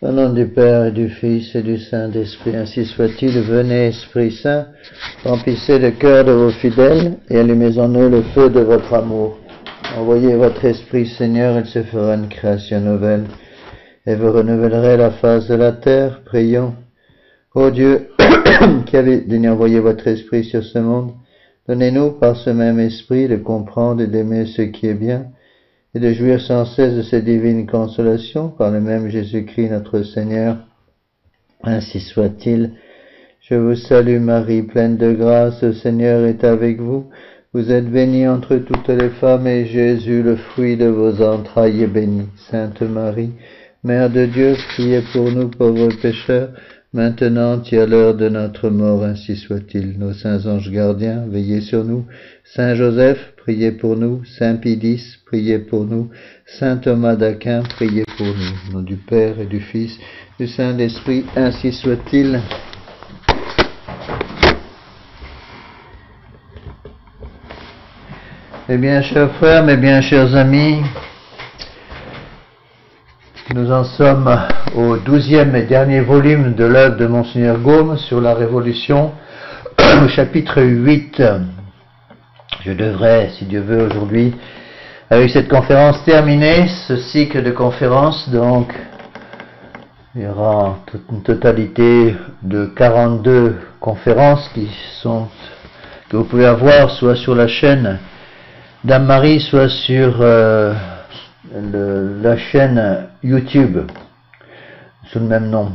Au nom du Père et du Fils et du Saint-Esprit, ainsi soit-il. Venez, Esprit Saint, remplissez le cœur de vos fidèles et allumez en eux le feu de votre amour. Envoyez votre Esprit, Seigneur, il se fera une création nouvelle et vous renouvellerez la face de la terre. Prions. Ô Dieu, qui avez daigné envoyer votre Esprit sur ce monde, donnez-nous par ce même Esprit de comprendre et d'aimer ce qui est bien, et de jouir sans cesse de cette divine consolation par le même Jésus-Christ notre Seigneur. Ainsi soit-il. Je vous salue Marie, pleine de grâce, le Seigneur est avec vous. Vous êtes bénie entre toutes les femmes, et Jésus, le fruit de vos entrailles, est béni. Sainte Marie, Mère de Dieu, priez pour nous pauvres pécheurs, maintenant et à l'heure de notre mort, ainsi soit-il. Nos saints anges gardiens, veillez sur nous. Saint Joseph, priez pour nous. Saint Pie-X, priez pour nous. Saint Thomas d'Aquin, priez pour nous. Au nom du Père et du Fils, du Saint-Esprit, ainsi soit-il. Eh bien, chers frères, mes bien chers amis, nous en sommes au 12e et dernier volume de l'œuvre de Monseigneur Gaume sur la Révolution, au chapitre 8. Je devrais, si Dieu veut, aujourd'hui, avec cette conférence, terminer ce cycle de conférences. Donc, il y aura une totalité de 42 conférences que vous pouvez avoir soit sur la chaîne Dame Marie, soit sur la chaîne YouTube, sous le même nom.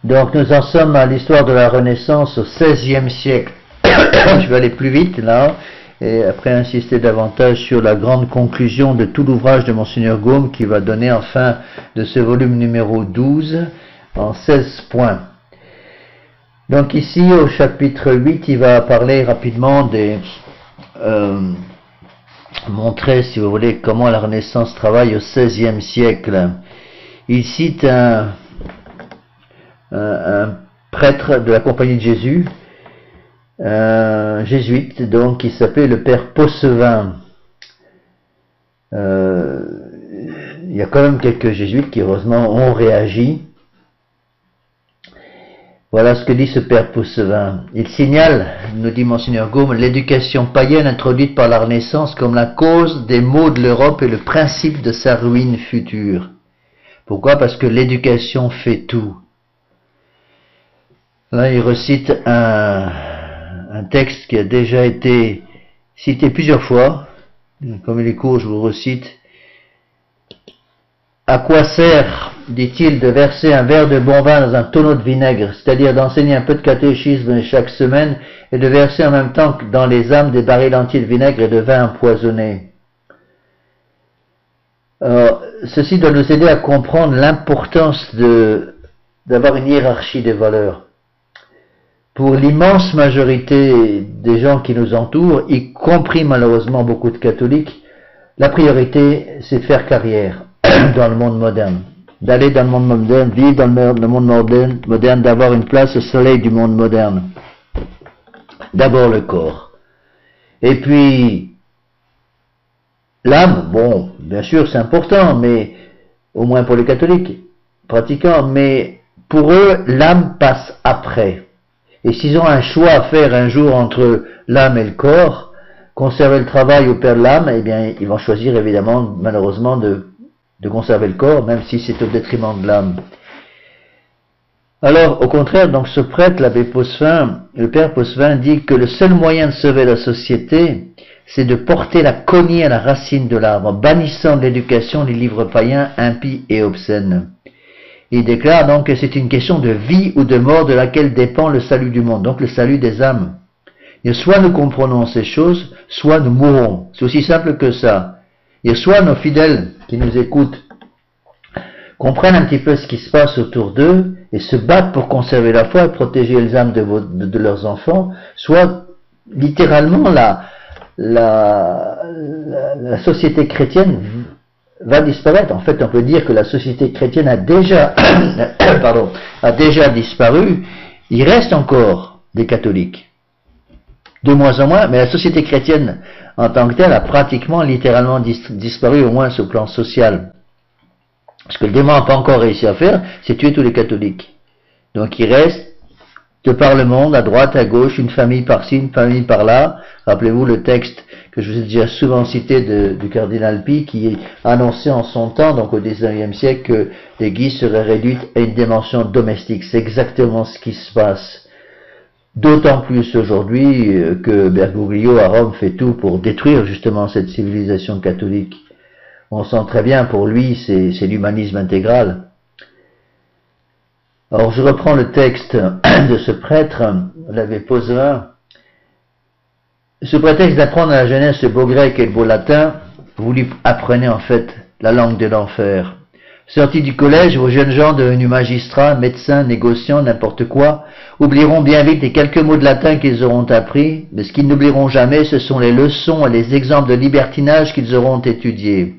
Donc nous en sommes à l'histoire de la Renaissance au XVIe siècle. Je vais aller plus vite là, et après insister davantage sur la grande conclusion de tout l'ouvrage de Monseigneur Gaume, qui va donner en fin de ce volume numéro 12, en 16 points. Donc ici, au chapitre 8, il va parler rapidement montrer, si vous voulez, comment la Renaissance travaille au XVIe siècle. Il cite un prêtre de la Compagnie de Jésus, un jésuite, donc, qui s'appelait le Père Possevin. Il y a quand même quelques jésuites qui, heureusement, ont réagi. Voilà ce que dit ce Père Possevin. Il signale, nous dit Monseigneur Gaume, l'éducation païenne introduite par la Renaissance comme la cause des maux de l'Europe et le principe de sa ruine future. Pourquoi? Parce que l'éducation fait tout. Là, il recite un texte qui a déjà été cité plusieurs fois. Comme il est court, je vous recite. À quoi sert, dit-il, de verser un verre de bon vin dans un tonneau de vinaigre, c'est-à-dire d'enseigner un peu de catéchisme chaque semaine et de verser en même temps que dans les âmes des barils entiers de vinaigre et de vin empoisonné? Alors, ceci doit nous aider à comprendre l'importance d'avoir une hiérarchie des valeurs. Pour l'immense majorité des gens qui nous entourent, y compris malheureusement beaucoup de catholiques, la priorité, c'est de faire carrière dans le monde moderne, d'aller dans le monde moderne, vivre dans le monde moderne, d'avoir une place au soleil du monde moderne. D'abord le corps. Et puis, l'âme, bon, bien sûr c'est important, mais au moins pour les catholiques pratiquants, mais pour eux, l'âme passe après. Et s'ils ont un choix à faire un jour entre l'âme et le corps, conserver le travail ou perdre l'âme, eh bien, ils vont choisir évidemment, malheureusement, de conserver le corps, même si c'est au détriment de l'âme. Alors, au contraire, donc ce prêtre, l'abbé Possevin, le père Possevin, dit que le seul moyen de sauver la société, c'est de porter la cognée à la racine de l'arbre, en bannissant de l'éducation les livres païens impies et obscènes. Il déclare donc que c'est une question de vie ou de mort de laquelle dépend le salut du monde, donc le salut des âmes. Et soit nous comprenons ces choses, soit nous mourrons. C'est aussi simple que ça. Et soit nos fidèles qui nous écoutent comprennent un petit peu ce qui se passe autour d'eux et se battent pour conserver la foi et protéger les âmes de leurs enfants, soit littéralement la société chrétienne va disparaître. En fait, on peut dire que la société chrétienne a déjà disparu. Il reste encore des catholiques. De moins en moins, mais la société chrétienne en tant que telle a pratiquement littéralement disparu, au moins sur le plan social. Ce que le démon n'a pas encore réussi à faire, c'est tuer tous les catholiques. Donc il reste, de par le monde, à droite, à gauche, une famille par-ci, une famille par-là. Rappelez-vous le texte que je vous ai déjà souvent cité du cardinal Pie, qui annonçait en son temps, donc au XIXe siècle, que l'Église serait réduite à une dimension domestique. C'est exactement ce qui se passe. D'autant plus aujourd'hui que Bergoglio à Rome fait tout pour détruire justement cette civilisation catholique. On sent très bien, pour lui, c'est l'humanisme intégral. Alors je reprends le texte de ce prêtre, l'abbé Pozevin. Ce prétexte d'apprendre à la jeunesse le beau grec et le beau latin, vous lui apprenez en fait la langue de l'enfer. Sortis du collège, vos jeunes gens devenus magistrats, médecins, négociants, n'importe quoi, oublieront bien vite les quelques mots de latin qu'ils auront appris, mais ce qu'ils n'oublieront jamais, ce sont les leçons et les exemples de libertinage qu'ils auront étudiés.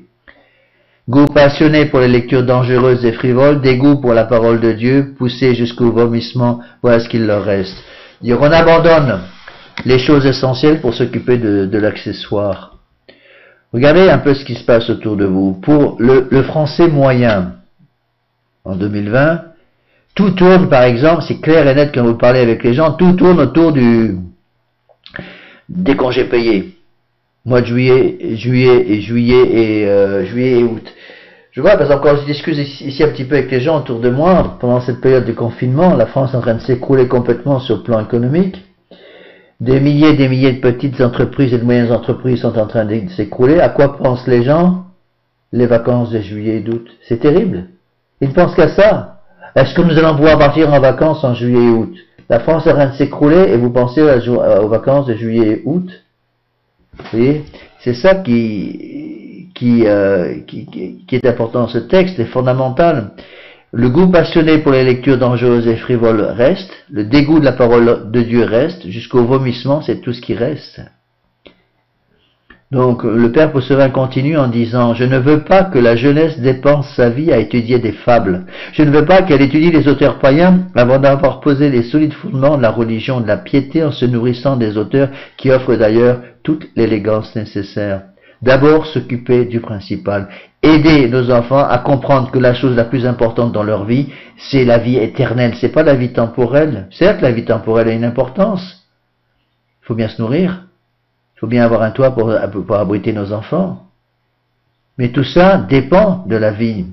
Goût passionné pour les lectures dangereuses et frivoles, dégoût pour la parole de Dieu, poussé jusqu'au vomissement, voilà ce qu'il leur reste. Dire, on abandonne les choses essentielles pour s'occuper de l'accessoire. Regardez un peu ce qui se passe autour de vous. Pour le français moyen, en 2020, tout tourne, par exemple, c'est clair et net quand vous parlez avec les gens, tout tourne autour des congés payés. Mois de juillet et août. Je vois, parce que quand je discute ici un petit peu avec les gens autour de moi, pendant cette période de confinement, la France est en train de s'écrouler complètement sur le plan économique. Des milliers de petites entreprises et de moyennes entreprises sont en train de s'écrouler. À quoi pensent les gens? Les vacances de juillet et d'août. C'est terrible. Ils ne pensent qu'à ça. Est-ce que nous allons pouvoir partir en vacances en juillet et août? La France est en train de s'écrouler et vous pensez aux vacances de juillet et août? Vous voyez, c'est ça qui est important dans ce texte, est fondamental. Le goût passionné pour les lectures dangereuses et frivoles reste, le dégoût de la parole de Dieu reste, jusqu'au vomissement, c'est tout ce qui reste. Donc le Père Pozevin continue en disant, je ne veux pas que la jeunesse dépense sa vie à étudier des fables. Je ne veux pas qu'elle étudie les auteurs païens avant d'avoir posé les solides fondements de la religion, de la piété, en se nourrissant des auteurs qui offrent d'ailleurs toute l'élégance nécessaire. D'abord s'occuper du principal. Aider nos enfants à comprendre que la chose la plus importante dans leur vie, c'est la vie éternelle, c'est pas la vie temporelle. Certes, la vie temporelle a une importance. Il faut bien se nourrir. Il faut bien avoir un toit pour abriter nos enfants. Mais tout ça dépend de la vie.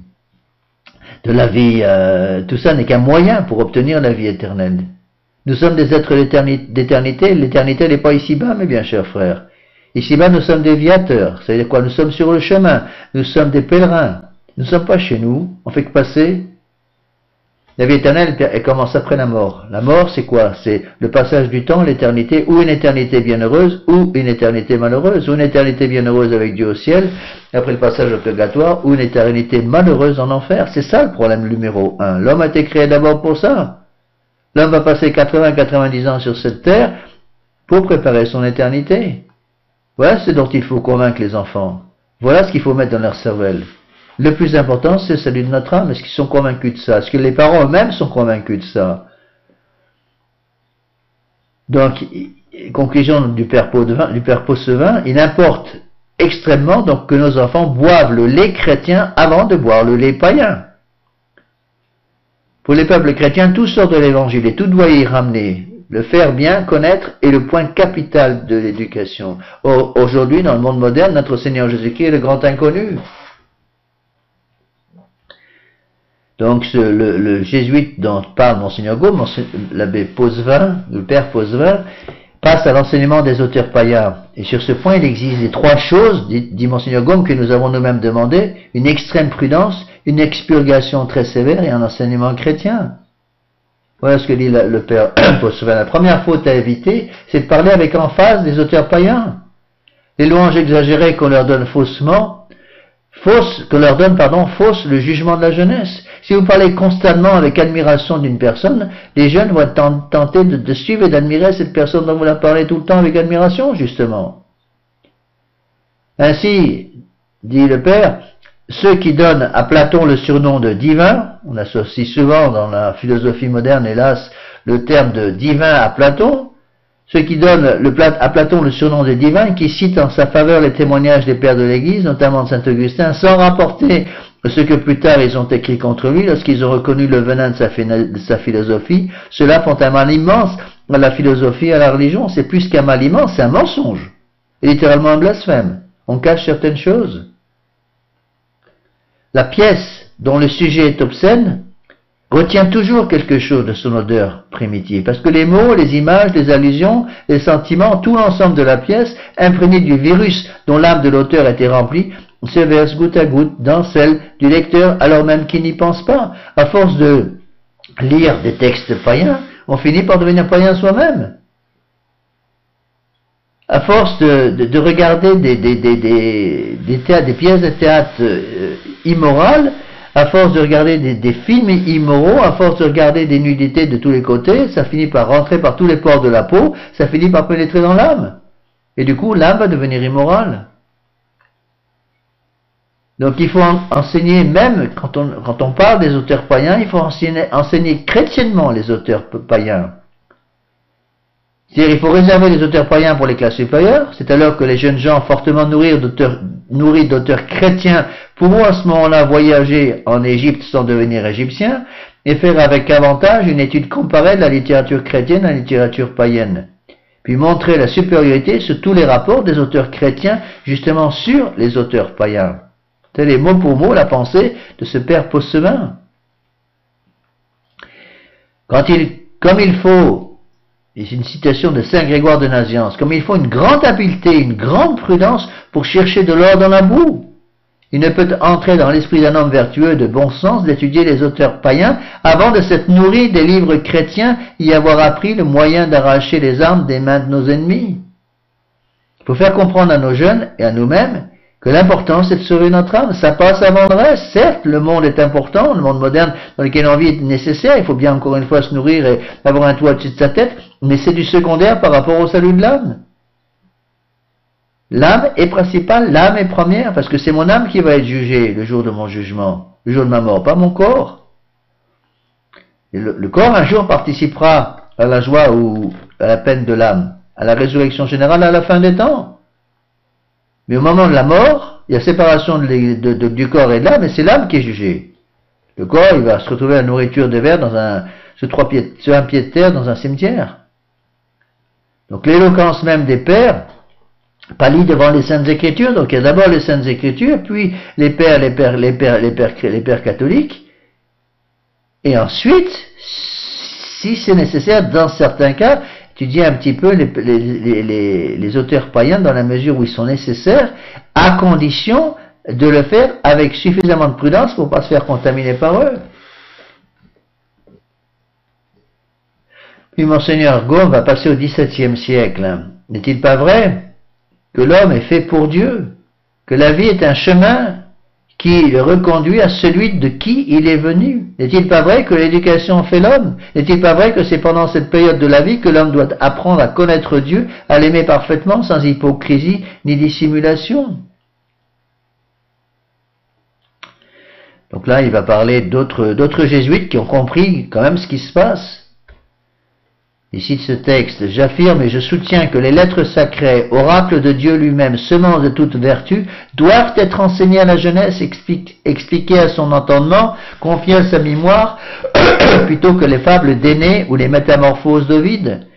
Tout ça n'est qu'un moyen pour obtenir la vie éternelle. Nous sommes des êtres d'éternité. L'éternité n'est pas ici-bas, mes bien chers frères. Ici-bas, nous sommes des viateurs. C'est-à-dire quoi? Nous sommes sur le chemin. Nous sommes des pèlerins. Nous ne sommes pas chez nous. On fait que passer. La vie éternelle, elle commence après la mort. La mort, c'est quoi? C'est le passage du temps, l'éternité, ou une éternité bienheureuse, ou une éternité malheureuse, ou une éternité bienheureuse avec Dieu au ciel, après le passage au purgatoire, ou une éternité malheureuse en enfer. C'est ça le problème numéro 1. L'homme a été créé d'abord pour ça. L'homme va passer 80-90 ans sur cette terre pour préparer son éternité. Voilà ce dont il faut convaincre les enfants. Voilà ce qu'il faut mettre dans leur cervelle. Le plus important, c'est celui de notre âme. Est-ce qu'ils sont convaincus de ça? Est-ce que les parents eux-mêmes sont convaincus de ça? Donc, conclusion du Père Pozevin, il importe extrêmement donc que nos enfants boivent le lait chrétien avant de boire le lait païen. Pour les peuples chrétiens, tout sort de l'évangile et tout doit y ramener. Le faire bien connaître est le point capital de l'éducation. Or, aujourd'hui, dans le monde moderne, notre Seigneur Jésus-Christ est le grand inconnu. Donc le jésuite dont parle Monseigneur Gaume, l'abbé Pozevin, le Père Pozevin, passe à l'enseignement des auteurs païens. Et sur ce point, il existe les trois choses, dit Monseigneur Gaume, que nous avons nous-mêmes demandé: une extrême prudence, une expurgation très sévère et un enseignement chrétien. Voilà ce que dit le Père Pozevin. La première faute à éviter, c'est de parler avec emphase des auteurs païens. Les louanges exagérées qu'on leur donne faussent le jugement de la jeunesse. Si vous parlez constamment avec admiration d'une personne, les jeunes vont tenter de suivre et d'admirer cette personne dont vous leur parlez tout le temps avec admiration, justement. Ainsi, dit le Père, ceux qui donnent à Platon le surnom de divin, on associe souvent dans la philosophie moderne, hélas, le terme de divin à Platon, ceux qui donnent à Platon le surnom de divin, qui citent en sa faveur les témoignages des pères de l'Église, notamment de saint Augustin, sans rapporter ce que plus tard ils ont écrit contre lui, lorsqu'ils ont reconnu le venin de sa philosophie, ceux-là font un mal immense à la philosophie et à la religion. C'est plus qu'un mal immense, c'est un mensonge. Et littéralement un blasphème. On cache certaines choses. La pièce dont le sujet est obscène retient toujours quelque chose de son odeur primitive, parce que les mots, les images, les allusions, les sentiments, tout l'ensemble de la pièce, imprégné du virus dont l'âme de l'auteur était remplie, se verse goutte à goutte dans celle du lecteur, alors même qu'il n'y pense pas. À force de lire des textes païens, on finit par devenir païen soi-même. À force de regarder des pièces de théâtre immorales, à force de regarder des films immoraux, à force de regarder des nudités de tous les côtés, ça finit par rentrer par tous les pores de la peau, ça finit par pénétrer dans l'âme. Et du coup, l'âme va devenir immorale. Donc il faut enseigner, même quand on parle des auteurs païens, il faut enseigner chrétiennement les auteurs païens. C'est-à-dire il faut réserver les auteurs païens pour les classes supérieures, c'est alors que les jeunes gens fortement nourris d'auteurs chrétiens pourront à ce moment-là voyager en Égypte sans devenir égyptiens et faire avec avantage une étude comparée de la littérature chrétienne à la littérature païenne. Puis montrer la supériorité sur tous les rapports des auteurs chrétiens justement sur les auteurs païens. Tel est mot pour mot la pensée de ce père Postsemin. Comme il faut, c'est une citation de Saint Grégoire de Nazianze, comme il faut une grande habileté, une grande prudence pour chercher de l'or dans la boue. Il ne peut entrer dans l'esprit d'un homme vertueux de bon sens d'étudier les auteurs païens avant de s'être nourri des livres chrétiens y avoir appris le moyen d'arracher les armes des mains de nos ennemis. Il faut faire comprendre à nos jeunes et à nous-mêmes que l'important c'est de sauver notre âme. Ça passe avant le reste. Certes, le monde est important, le monde moderne dans lequel on vit est nécessaire, il faut bien encore une fois se nourrir et avoir un toit au-dessus de sa tête, mais c'est du secondaire par rapport au salut de l'âme. L'âme est principale, l'âme est première, parce que c'est mon âme qui va être jugée le jour de mon jugement, le jour de ma mort, pas mon corps. Et le corps un jour participera à la joie ou à la peine de l'âme, à la résurrection générale à la fin des temps. Mais au moment de la mort, il y a séparation du corps et de l'âme, et c'est l'âme qui est jugée. Le corps, il va se retrouver à la nourriture de verre sur un pied de terre dans un cimetière. Donc l'éloquence même des pères pâlit devant les Saintes Écritures. Donc il y a d'abord les Saintes Écritures, puis les pères catholiques, et ensuite, si c'est nécessaire, dans certains cas, étudier un petit peu les auteurs païens dans la mesure où ils sont nécessaires, à condition de le faire avec suffisamment de prudence pour ne pas se faire contaminer par eux. Puis Monseigneur Gaume va passer au XVIIe siècle. N'est-il pas vrai que l'homme est fait pour Dieu, que la vie est un chemin qui le reconduit à celui de qui il est venu? N'est-il pas vrai que l'éducation fait l'homme? N'est-il pas vrai que c'est pendant cette période de la vie que l'homme doit apprendre à connaître Dieu, à l'aimer parfaitement, sans hypocrisie ni dissimulation? Donc là, il va parler d'autres jésuites qui ont compris quand même ce qui se passe. Ici de ce texte, j'affirme et je soutiens que les lettres sacrées, oracles de Dieu lui-même, semences de toute vertu, doivent être enseignées à la jeunesse, expliquées à son entendement, confiées à sa mémoire, plutôt que les fables d'Énée ou les métamorphoses d'Ovide.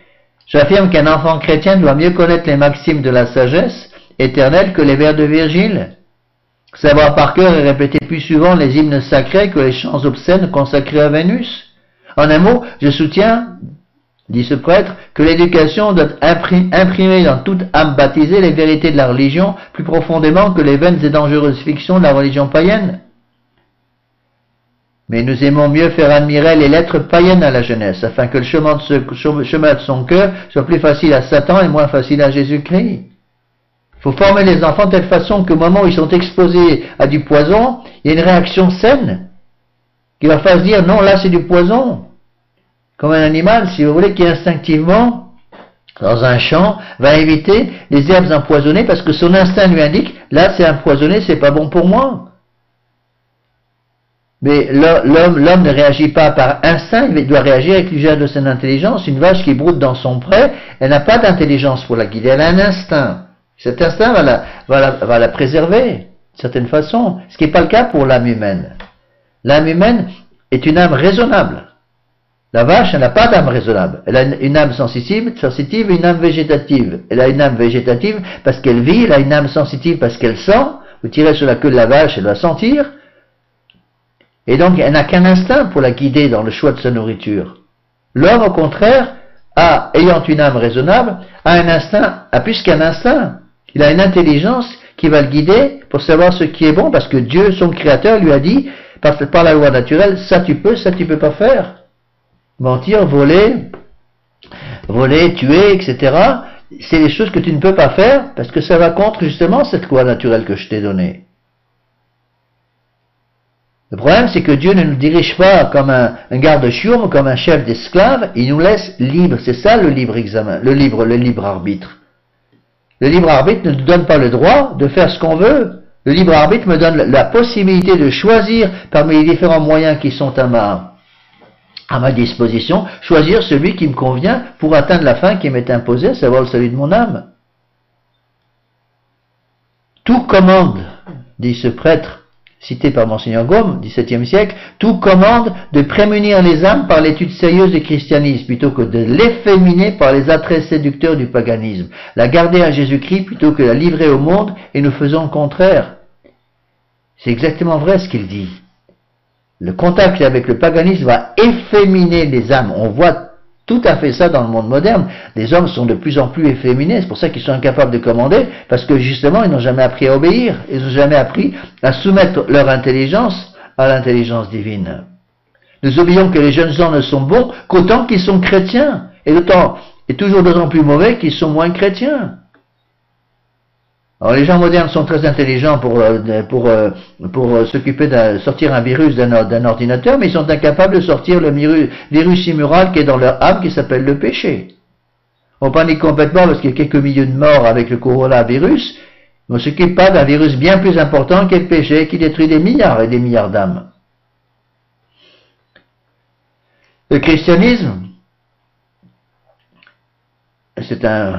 J'affirme qu'un enfant chrétien doit mieux connaître les maximes de la sagesse éternelle que les vers de Virgile. Savoir par cœur et répéter plus souvent les hymnes sacrés que les chants obscènes consacrés à Vénus. En un mot, je soutiens, dit ce prêtre, que l'éducation doit imprimer dans toute âme baptisée les vérités de la religion plus profondément que les vaines et dangereuses fictions de la religion païenne. Mais nous aimons mieux faire admirer les lettres païennes à la jeunesse, afin que le chemin de son cœur soit plus facile à Satan et moins facile à Jésus-Christ. Il faut former les enfants de telle façon qu'au moment où ils sont exposés à du poison, il y a une réaction saine qui leur fasse dire non, là c'est du poison. Comme un animal, si vous voulez, qui instinctivement, dans un champ, va éviter les herbes empoisonnées parce que son instinct lui indique, là c'est empoisonné, c'est pas bon pour moi. Mais l'homme ne réagit pas par instinct, il doit réagir avec l'usage de son intelligence. Une vache qui broute dans son pré, elle n'a pas d'intelligence pour la guider, elle a un instinct. Cet instinct va la préserver. certaine façon, ce qui n'est pas le cas pour l'âme humaine. L'âme humaine est une âme raisonnable. La vache, elle n'a pas d'âme raisonnable. Elle a une âme sensitive et une âme végétative. Elle a une âme végétative parce qu'elle vit, elle a une âme sensitive parce qu'elle sent. Vous tirez sur la queue de la vache, elle va sentir. Et donc, elle n'a qu'un instinct pour la guider dans le choix de sa nourriture. L'homme, au contraire, ayant une âme raisonnable, a un instinct, a plus qu'un instinct. Il a une intelligence qui va le guider pour savoir ce qui est bon, parce que Dieu, son créateur, lui a dit, par la loi naturelle, ça tu peux pas faire. Mentir, voler, tuer, etc. C'est des choses que tu ne peux pas faire parce que ça va contre justement cette loi naturelle que je t'ai donnée. Le problème, c'est que Dieu ne nous dirige pas comme un garde-chiourme, comme un chef d'esclaves, il nous laisse libre. C'est ça le libre examen, le libre arbitre. Le libre arbitre ne nous donne pas le droit de faire ce qu'on veut. Le libre arbitre me donne la possibilité de choisir parmi les différents moyens qui sont à ma disposition, choisir celui qui me convient pour atteindre la fin qui m'est imposée, à savoir le salut de mon âme. Tout commande, dit ce prêtre, cité par Monseigneur Gaume, XVIIe siècle, tout commande de prémunir les âmes par l'étude sérieuse du christianisme, plutôt que de l'efféminer par les attraits séducteurs du paganisme, la garder à Jésus-Christ plutôt que la livrer au monde, et nous faisons le contraire. C'est exactement vrai ce qu'il dit. Le contact avec le paganisme va efféminer les âmes. On voit tout à fait ça dans le monde moderne. Les hommes sont de plus en plus efféminés. C'est pour ça qu'ils sont incapables de commander, parce que justement, ils n'ont jamais appris à obéir. Ils n'ont jamais appris à soumettre leur intelligence à l'intelligence divine. Nous oublions que les jeunes gens ne sont bons qu'autant qu'ils sont chrétiens. Et toujours d'autant plus mauvais qu'ils sont moins chrétiens. Alors les gens modernes sont très intelligents pour s'occuper de sortir un virus d'un ordinateur, mais ils sont incapables de sortir le virus immoral qui est dans leur âme, qui s'appelle le péché. On panique complètement parce qu'il y a quelques milliers de morts avec le coronavirus, mais on ne s'occupe pas d'un virus bien plus important qu'est le péché, qui détruit des milliards et des milliards d'âmes. Le christianisme, c'est un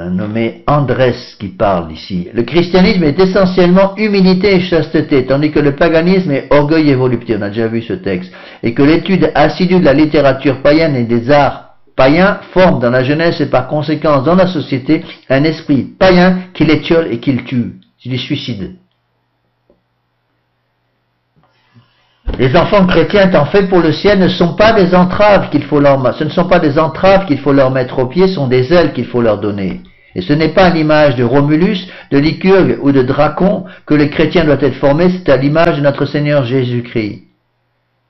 nommé Andrés qui parle ici. Le christianisme est essentiellement humilité et chasteté, tandis que le paganisme est orgueil et volupté. On a déjà vu ce texte. Et que l'étude assidue de la littérature païenne et des arts païens forme dans la jeunesse et par conséquent dans la société un esprit païen qui l'étiole et qui le tue. C'est du suicide. Les enfants chrétiens étant faits pour le ciel ne sont pas des entraves ce ne sont pas des entraves qu'il faut leur mettre aux pieds, sont des ailes qu'il faut leur donner. Et ce n'est pas à l'image de Romulus, de Lycurgue ou de Dracon que le chrétien doit être formé, c'est à l'image de notre Seigneur Jésus-Christ.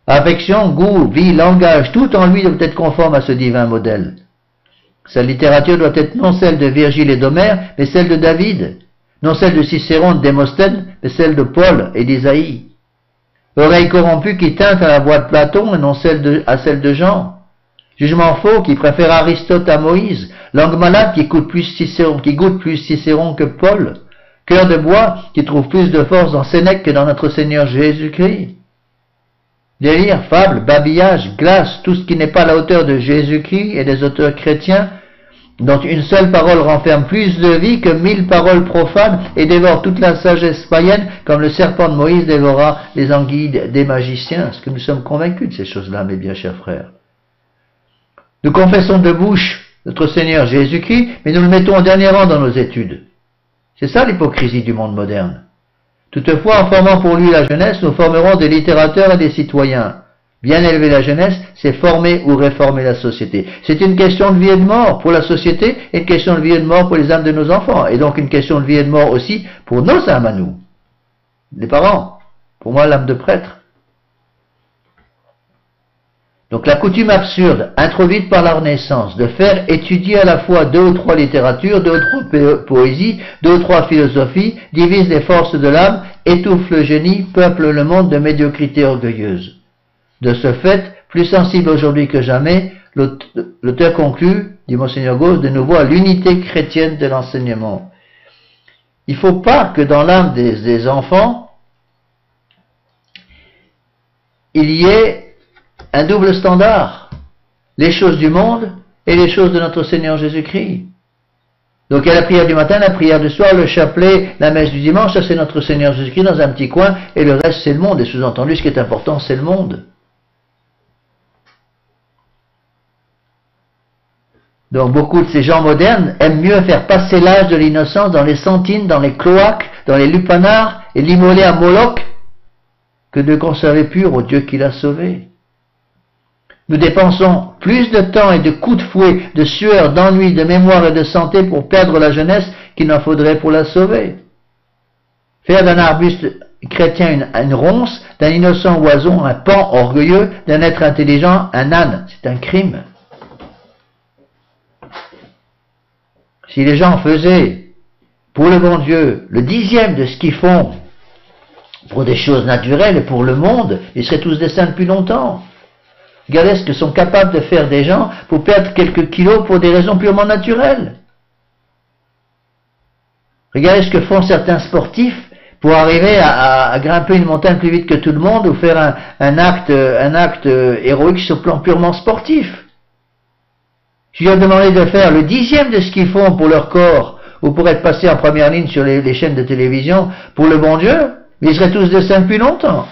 Affection, goût, vie, langage, tout en lui doit être conforme à ce divin modèle. Sa littérature doit être non celle de Virgile et d'Homère, mais celle de David, non celle de Cicéron, de Démosthène, mais celle de Paul et d'Isaïe. Oreille corrompue qui teinte à la voix de Platon et non à celle de Jean. Jugement faux qui préfère Aristote à Moïse. Langue malade qui goûte plus Cicéron que Paul. Cœur de bois qui trouve plus de force dans Sénèque que dans notre Seigneur Jésus-Christ. Délire, fable, babillage, glace, tout ce qui n'est pas à la hauteur de Jésus-Christ et des auteurs chrétiens, dont une seule parole renferme plus de vie que 1000 paroles profanes et dévore toute la sagesse païenne comme le serpent de Moïse dévora les anguilles des magiciens. Est-ce que nous sommes convaincus de ces choses-là, mes bien chers frères? Nous confessons de bouche notre Seigneur Jésus-Christ, mais nous le mettons au dernier rang dans nos études. C'est ça l'hypocrisie du monde moderne. Toutefois, en formant pour lui la jeunesse, nous formerons des littérateurs et des citoyens. Bien élever la jeunesse, c'est former ou réformer la société. C'est une question de vie et de mort pour la société et une question de vie et de mort pour les âmes de nos enfants. Et donc une question de vie et de mort aussi pour nos âmes à nous. Les parents. Pour moi, l'âme de prêtre. Donc la coutume absurde, introduite par la Renaissance, de faire étudier à la fois 2 ou 3 littératures, 2 ou 3 poésies, 2 ou 3 philosophies, divise les forces de l'âme, étouffe le génie, peuple le monde de médiocrité orgueilleuse. De ce fait, plus sensible aujourd'hui que jamais, l'auteur conclut, dit Monseigneur Gauss, de nouveau à l'unité chrétienne de l'enseignement. Il ne faut pas que dans l'âme des enfants, il y ait un double standard, les choses du monde et les choses de notre Seigneur Jésus-Christ. Donc il y a la prière du matin, la prière du soir, le chapelet, la messe du dimanche, ça c'est notre Seigneur Jésus-Christ dans un petit coin, et le reste c'est le monde, et sous-entendu ce qui est important c'est le monde. Donc beaucoup de ces gens modernes aiment mieux faire passer l'âge de l'innocence dans les sentines, dans les cloaques, dans les lupanards, et l'immoler à Moloch, que de conserver pur au Dieu qui l'a sauvé. Nous dépensons plus de temps et de coups de fouet, de sueur, d'ennui, de mémoire et de santé pour perdre la jeunesse qu'il n'en faudrait pour la sauver. Faire d'un arbuste chrétien une ronce, d'un innocent oiseau un paon orgueilleux, d'un être intelligent un âne, c'est un crime. Si les gens faisaient pour le bon Dieu le 10e de ce qu'ils font pour des choses naturelles et pour le monde, ils seraient tous des saints depuis longtemps. Regardez ce que sont capables de faire des gens pour perdre quelques kilos pour des raisons purement naturelles. Regardez ce que font certains sportifs pour arriver à grimper une montagne plus vite que tout le monde ou faire un acte héroïque sur le plan purement sportif. Je leur demandais de faire le 10e de ce qu'ils font pour leur corps ou pour être passés en première ligne sur les chaînes de télévision pour le bon Dieu, mais ils seraient tous des saints depuis longtemps.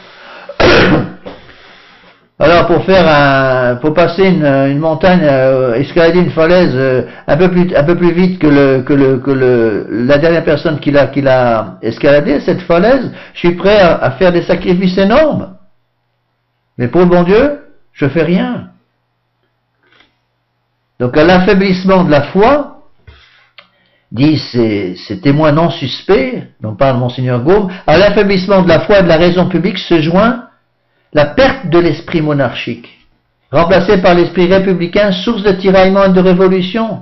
Alors pour passer une montagne, escalader une falaise un peu plus vite que la dernière personne qui l'a escaladé cette falaise, je suis prêt à faire des sacrifices énormes. Mais pour le bon Dieu, je fais rien. Donc à l'affaiblissement de la foi, disent ces témoins non suspects, dont parle Monseigneur Gaume, à l'affaiblissement de la foi et de la raison publique se joint la perte de l'esprit monarchique, remplacé par l'esprit républicain, source de tiraillement et de révolution.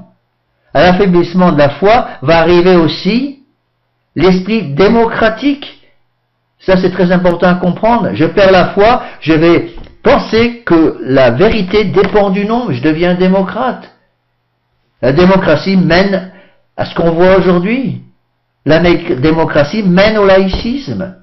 À l'affaiblissement de la foi va arriver aussi l'esprit démocratique. Ça c'est très important à comprendre. Je perds la foi, je vais penser que la vérité dépend du nombre, je deviens démocrate. La démocratie mène à ce qu'on voit aujourd'hui. La démocratie mène au laïcisme.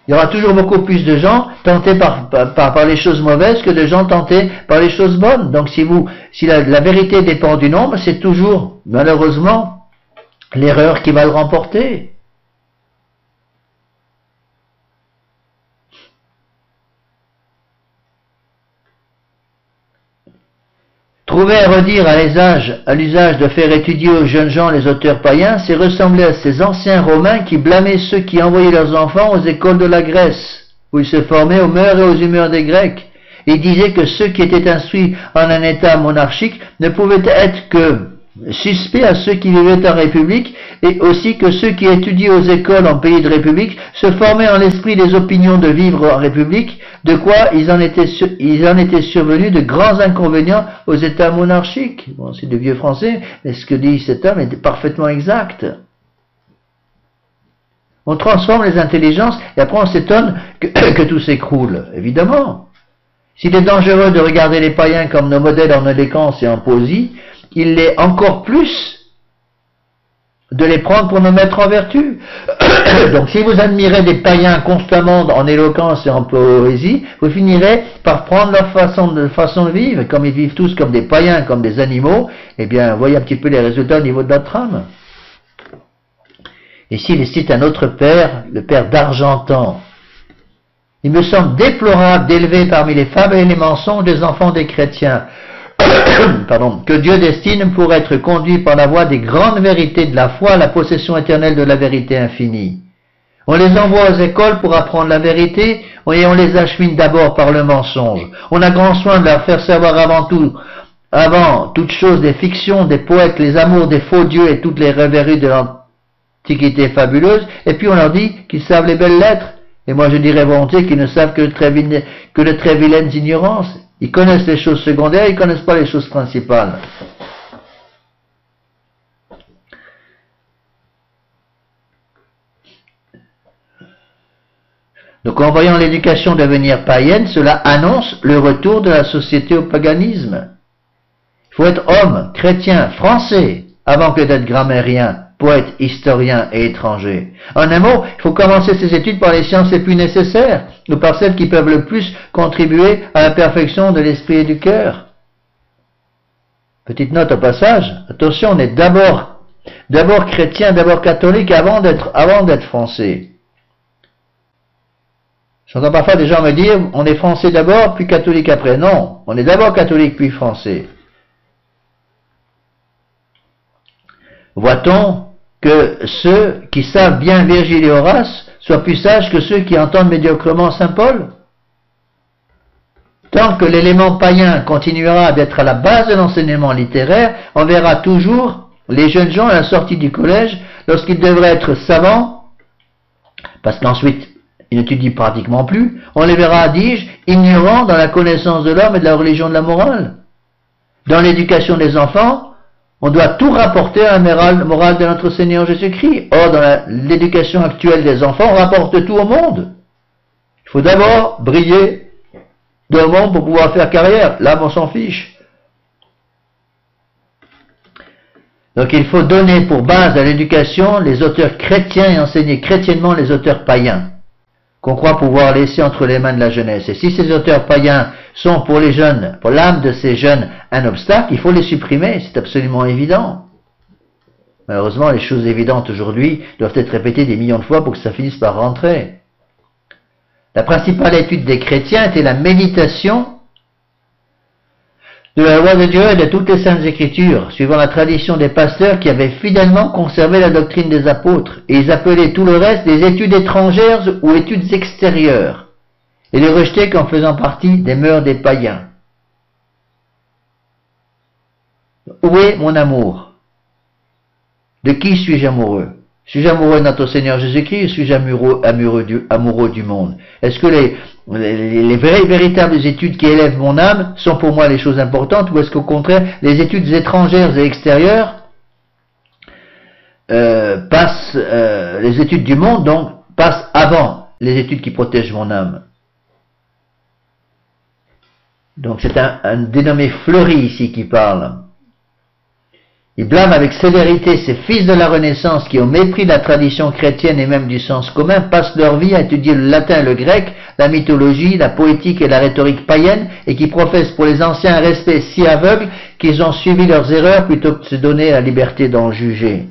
Il y aura toujours beaucoup plus de gens tentés par les choses mauvaises que de gens tentés par les choses bonnes. Donc si la vérité dépend du nombre, c'est toujours, malheureusement, l'erreur qui va le remporter. Trouver à redire à l'usage de faire étudier aux jeunes gens les auteurs païens, c'est ressembler à ces anciens Romains qui blâmaient ceux qui envoyaient leurs enfants aux écoles de la Grèce, où ils se formaient aux mœurs et aux humeurs des Grecs, et disaient que ceux qui étaient instruits en un état monarchique ne pouvaient être que suspects à ceux qui vivaient en République, et aussi que ceux qui étudiaient aux écoles en pays de République se formaient en l'esprit des opinions de vivre en République, de quoi ils en étaient survenus de grands inconvénients aux États monarchiques. Bon, c'est du vieux français, mais ce que dit cet homme est parfaitement exact. On transforme les intelligences et après on s'étonne que tout s'écroule. Évidemment. S'il est dangereux de regarder les païens comme nos modèles en élégance et en poésie, il l'est encore plus de les prendre pour nous mettre en vertu. Donc si vous admirez des païens constamment en éloquence et en poésie, vous finirez par prendre leur façon de vivre, et comme ils vivent tous comme des païens, comme des animaux, eh bien voyez un petit peu les résultats au niveau de la trame. Ici il cite un autre père, le père d'Argentan. Il me semble déplorable d'élever parmi les fables et les mensonges des enfants des chrétiens, que Dieu destine pour être conduit par la voie des grandes vérités de la foi à la possession éternelle de la vérité infinie. On les envoie aux écoles pour apprendre la vérité et on les achemine d'abord par le mensonge. On a grand soin de leur faire savoir avant toute chose des fictions, des poètes, les amours des faux dieux et toutes les rêveries de l'antiquité fabuleuse, et puis on leur dit qu'ils savent les belles lettres. Et moi je dirais volontiers qu'ils ne savent que de très vilaines ignorances. Ils connaissent les choses secondaires, ils ne connaissent pas les choses principales. Donc en voyant l'éducation devenir païenne, cela annonce le retour de la société au paganisme. Il faut être homme, chrétien, français, avant que d'être grammairien, poète, historien et étranger. En un mot, il faut commencer ses études par les sciences les plus nécessaires, ou par celles qui peuvent le plus contribuer à la perfection de l'esprit et du cœur. petite note au passage, attention, on est d'abord chrétien, d'abord catholique avant d'être français. J'entends parfois des gens me dire, on est français d'abord, puis catholique après. Non, on est d'abord catholique, puis français. Voit-on que ceux qui savent bien Virgile et Horace soient plus sages que ceux qui entendent médiocrement Saint Paul? Tant que l'élément païen continuera d'être à la base de l'enseignement littéraire, on verra toujours les jeunes gens à la sortie du collège, lorsqu'ils devraient être savants, parce qu'ensuite ils n'étudient pratiquement plus, on les verra, dis-je, ignorants dans la connaissance de l'homme et de la religion de la morale. Dans l'éducation des enfants, on doit tout rapporter à la morale de notre Seigneur Jésus-Christ. Or, dans l'éducation actuelle des enfants, on rapporte tout au monde. Il faut d'abord briller dans le monde pour pouvoir faire carrière. Là, on s'en fiche. Donc, il faut donner pour base à l'éducation les auteurs chrétiens et enseigner chrétiennement les auteurs païens, qu'on croit pouvoir laisser entre les mains de la jeunesse. Et si ces auteurs païens sont pour les jeunes, pour l'âme de ces jeunes, un obstacle, il faut les supprimer, c'est absolument évident. Malheureusement, les choses évidentes aujourd'hui doivent être répétées des millions de fois pour que ça finisse par rentrer. La principale étude des chrétiens était la méditation de la loi de Dieu et de toutes les saintes écritures, suivant la tradition des pasteurs qui avaient fidèlement conservé la doctrine des apôtres, et ils appelaient tout le reste des études étrangères ou études extérieures, et les rejetaient comme faisant partie des mœurs des païens. Où est mon amour? De qui suis-je amoureux? Suis-je amoureux de notre Seigneur Jésus-Christ ou suis-je amoureux du monde? Est-ce que les véritables études qui élèvent mon âme sont pour moi les choses importantes, ou est-ce qu'au contraire, les études étrangères et extérieures les études du monde, donc, passent avant les études qui protègent mon âme? Donc c'est un dénommé Fleury ici qui parle. Il blâme avec sévérité ces fils de la Renaissance qui, au mépris de la tradition chrétienne et même du sens commun, passent leur vie à étudier le latin et le grec, la mythologie, la poétique et la rhétorique païenne, et qui professent pour les anciens un respect si aveugle qu'ils ont suivi leurs erreurs plutôt que de se donner la liberté d'en juger.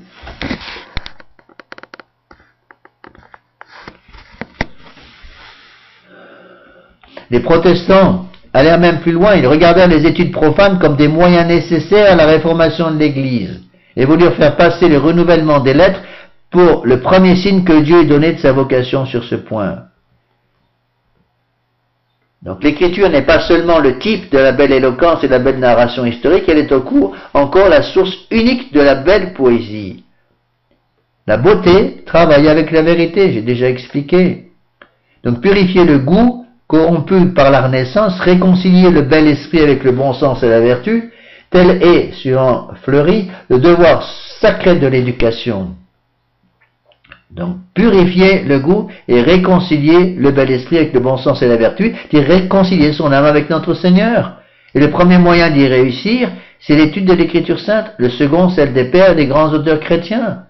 Les protestants allèrent même plus loin, ils regardèrent les études profanes comme des moyens nécessaires à la réformation de l'Église, et voulurent faire passer le renouvellement des lettres pour le premier signe que Dieu ait donné de sa vocation sur ce point. Donc l'écriture n'est pas seulement le type de la belle éloquence et de la belle narration historique, elle est encore la source unique de la belle poésie. La beauté travaille avec la vérité, j'ai déjà expliqué. Donc purifier le goût corrompu par la Renaissance, réconcilier le bel esprit avec le bon sens et la vertu, tel est, suivant Fleury, le devoir sacré de l'éducation. Donc, purifier le goût et réconcilier le bel esprit avec le bon sens et la vertu, c'est réconcilier son âme avec notre Seigneur. Et le premier moyen d'y réussir, c'est l'étude de l'Écriture sainte, le second, celle des pères et des grands auteurs chrétiens.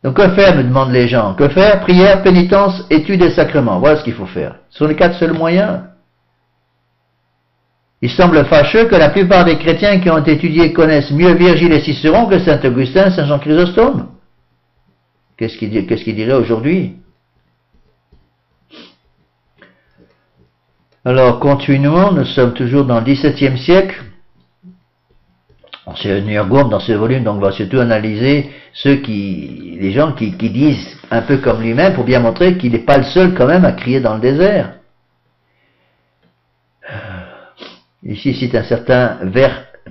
Donc que faire, me demandent les gens? Que faire? Prière, pénitence, étude et sacrement. Voilà ce qu'il faut faire. Ce sont les 4 seuls moyens. Il semble fâcheux que la plupart des chrétiens qui ont étudié connaissent mieux Virgile et Cicéron que Saint Augustin, Saint Jean Chrysostome. Qu'est-ce qu'il dirait aujourd'hui? Alors, continuons, nous sommes toujours dans le XVIIe siècle. C'est Nurgoum dans ce volume, donc va surtout analyser les gens qui disent un peu comme lui-même pour bien montrer qu'il n'est pas le seul quand même à crier dans le désert. Ici, il cite un certain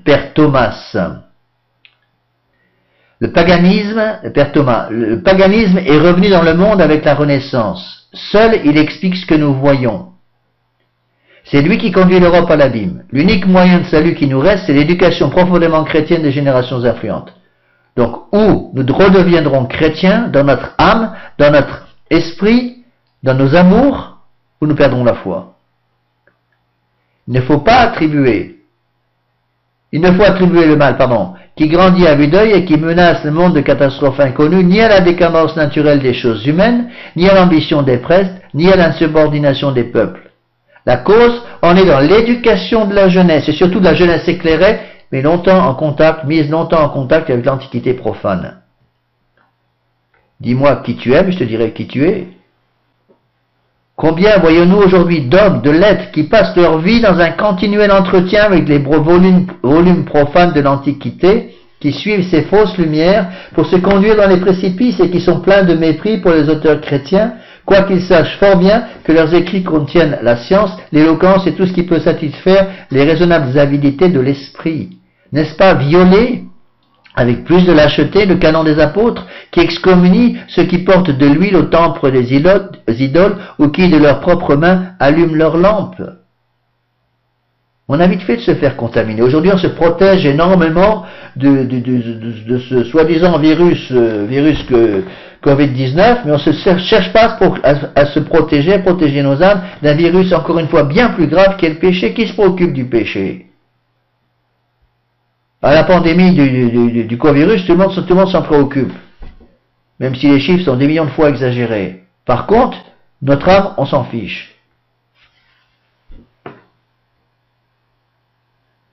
Père Thomas. Le paganisme est revenu dans le monde avec la Renaissance. Seul, il explique ce que nous voyons. C'est lui qui conduit l'Europe à l'abîme. L'unique moyen de salut qui nous reste, c'est l'éducation profondément chrétienne des générations influentes. Donc, ou nous redeviendrons chrétiens dans notre âme, dans notre esprit, dans nos amours, ou nous perdrons la foi. Il ne faut attribuer le mal, qui grandit à vue d'œil et qui menace le monde de catastrophes inconnues, ni à la décadence naturelle des choses humaines, ni à l'ambition des prêtres, ni à l'insubordination des peuples. La cause en est dans l'éducation de la jeunesse, et surtout de la jeunesse éclairée, mise longtemps en contact avec l'Antiquité profane. Dis-moi qui tu es, mais je te dirai qui tu es. Combien voyons-nous aujourd'hui d'hommes, de lettres, qui passent leur vie dans un continuel entretien avec les volumes profanes de l'Antiquité, qui suivent ces fausses lumières pour se conduire dans les précipices et qui sont pleins de mépris pour les auteurs chrétiens, quoiqu'ils sachent fort bien que leurs écrits contiennent la science, l'éloquence et tout ce qui peut satisfaire les raisonnables avidités de l'esprit. N'est-ce pas violer avec plus de lâcheté le canon des apôtres, qui excommunient ceux qui portent de l'huile au temple des idoles ou qui, de leurs propres mains, allument leurs lampes? On a vite fait de se faire contaminer. Aujourd'hui, on se protège énormément de ce soi-disant virus Covid-19, mais on ne cherche pas à se protéger, à protéger nos âmes d'un virus encore une fois bien plus grave qu'est le péché. Qui se préoccupe du péché? À la pandémie du Covid-virus, tout le monde s'en préoccupe. Même si les chiffres sont des millions de fois exagérés. Par contre, notre âme, on s'en fiche.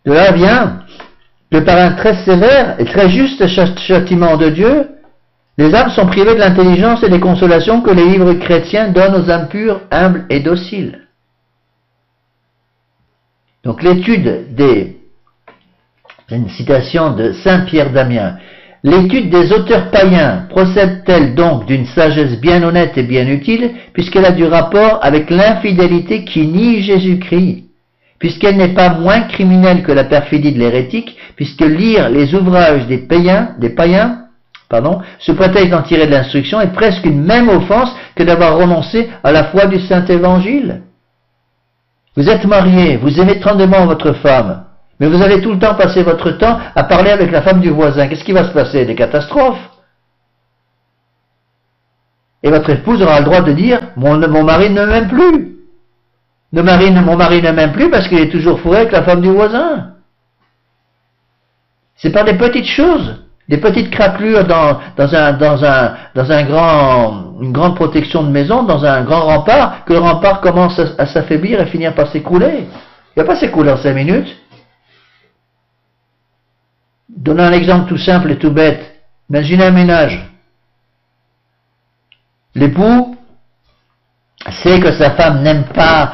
De là vient que par un très sévère et très juste châtiment de Dieu, les âmes sont privées de l'intelligence et des consolations que les livres chrétiens donnent aux âmes pures, humbles et dociles. Donc l'étude une citation de Saint Pierre d'Amiens. L'étude des auteurs païens procède-t-elle donc d'une sagesse bien honnête et bien utile, puisqu'elle a du rapport avec l'infidélité qui nie Jésus-Christ, puisqu'elle n'est pas moins criminelle que la perfidie de l'hérétique, puisque lire les ouvrages des païens, sous prétexte d'en tirer de l'instruction est presque une même offense que d'avoir renoncé à la foi du Saint-Évangile. Vous êtes marié, vous aimez tendrement votre femme, mais vous allez tout le temps passer votre temps à parler avec la femme du voisin. Qu'est-ce qui va se passer? Des catastrophes. Et votre épouse aura le droit de dire, mon mari ne m'aime plus. Mon mari ne m'aime plus parce qu'il est toujours fourré avec la femme du voisin. C'est par des petites choses, des petites craquelures dans une grande protection de maison, dans un grand rempart, que le rempart commence à s'affaiblir et finir par s'écrouler. Il ne va pas s'écrouler en 5 minutes. Donnons un exemple tout simple et tout bête. Imaginez un ménage. L'époux sait que sa femme n'aime pas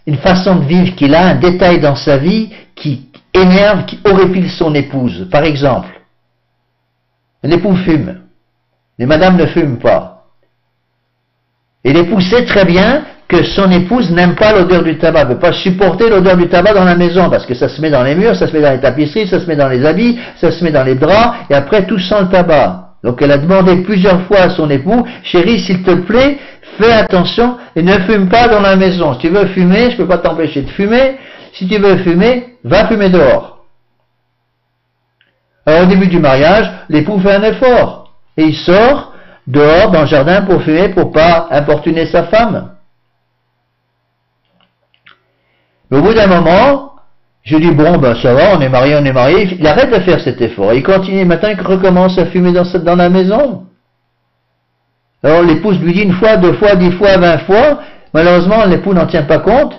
une façon de vivre qu'il a, un détail dans sa vie qui énerve, qui horripile son épouse. Par exemple, l'époux fume. Les madames ne fument pas. Et l'époux sait très bien que son épouse n'aime pas l'odeur du tabac, ne peut pas supporter l'odeur du tabac dans la maison, parce que ça se met dans les murs, ça se met dans les tapisseries, ça se met dans les habits, ça se met dans les draps, et après tout sent le tabac. Donc elle a demandé plusieurs fois à son époux, chérie, s'il te plaît, fais attention et ne fume pas dans la maison. Si tu veux fumer, je ne peux pas t'empêcher de fumer. Si tu veux fumer, va fumer dehors. Alors au début du mariage, l'époux fait un effort, et il sort dehors dans le jardin pour fumer, pour pas importuner sa femme. Mais au bout d'un moment, je dis, bon, ben ça va, on est marié. Il arrête de faire cet effort. Il continue, maintenant il recommence à fumer dans la maison. Alors l'épouse lui dit une fois, 2 fois, 10 fois, 20 fois. Malheureusement, l'époux n'en tient pas compte.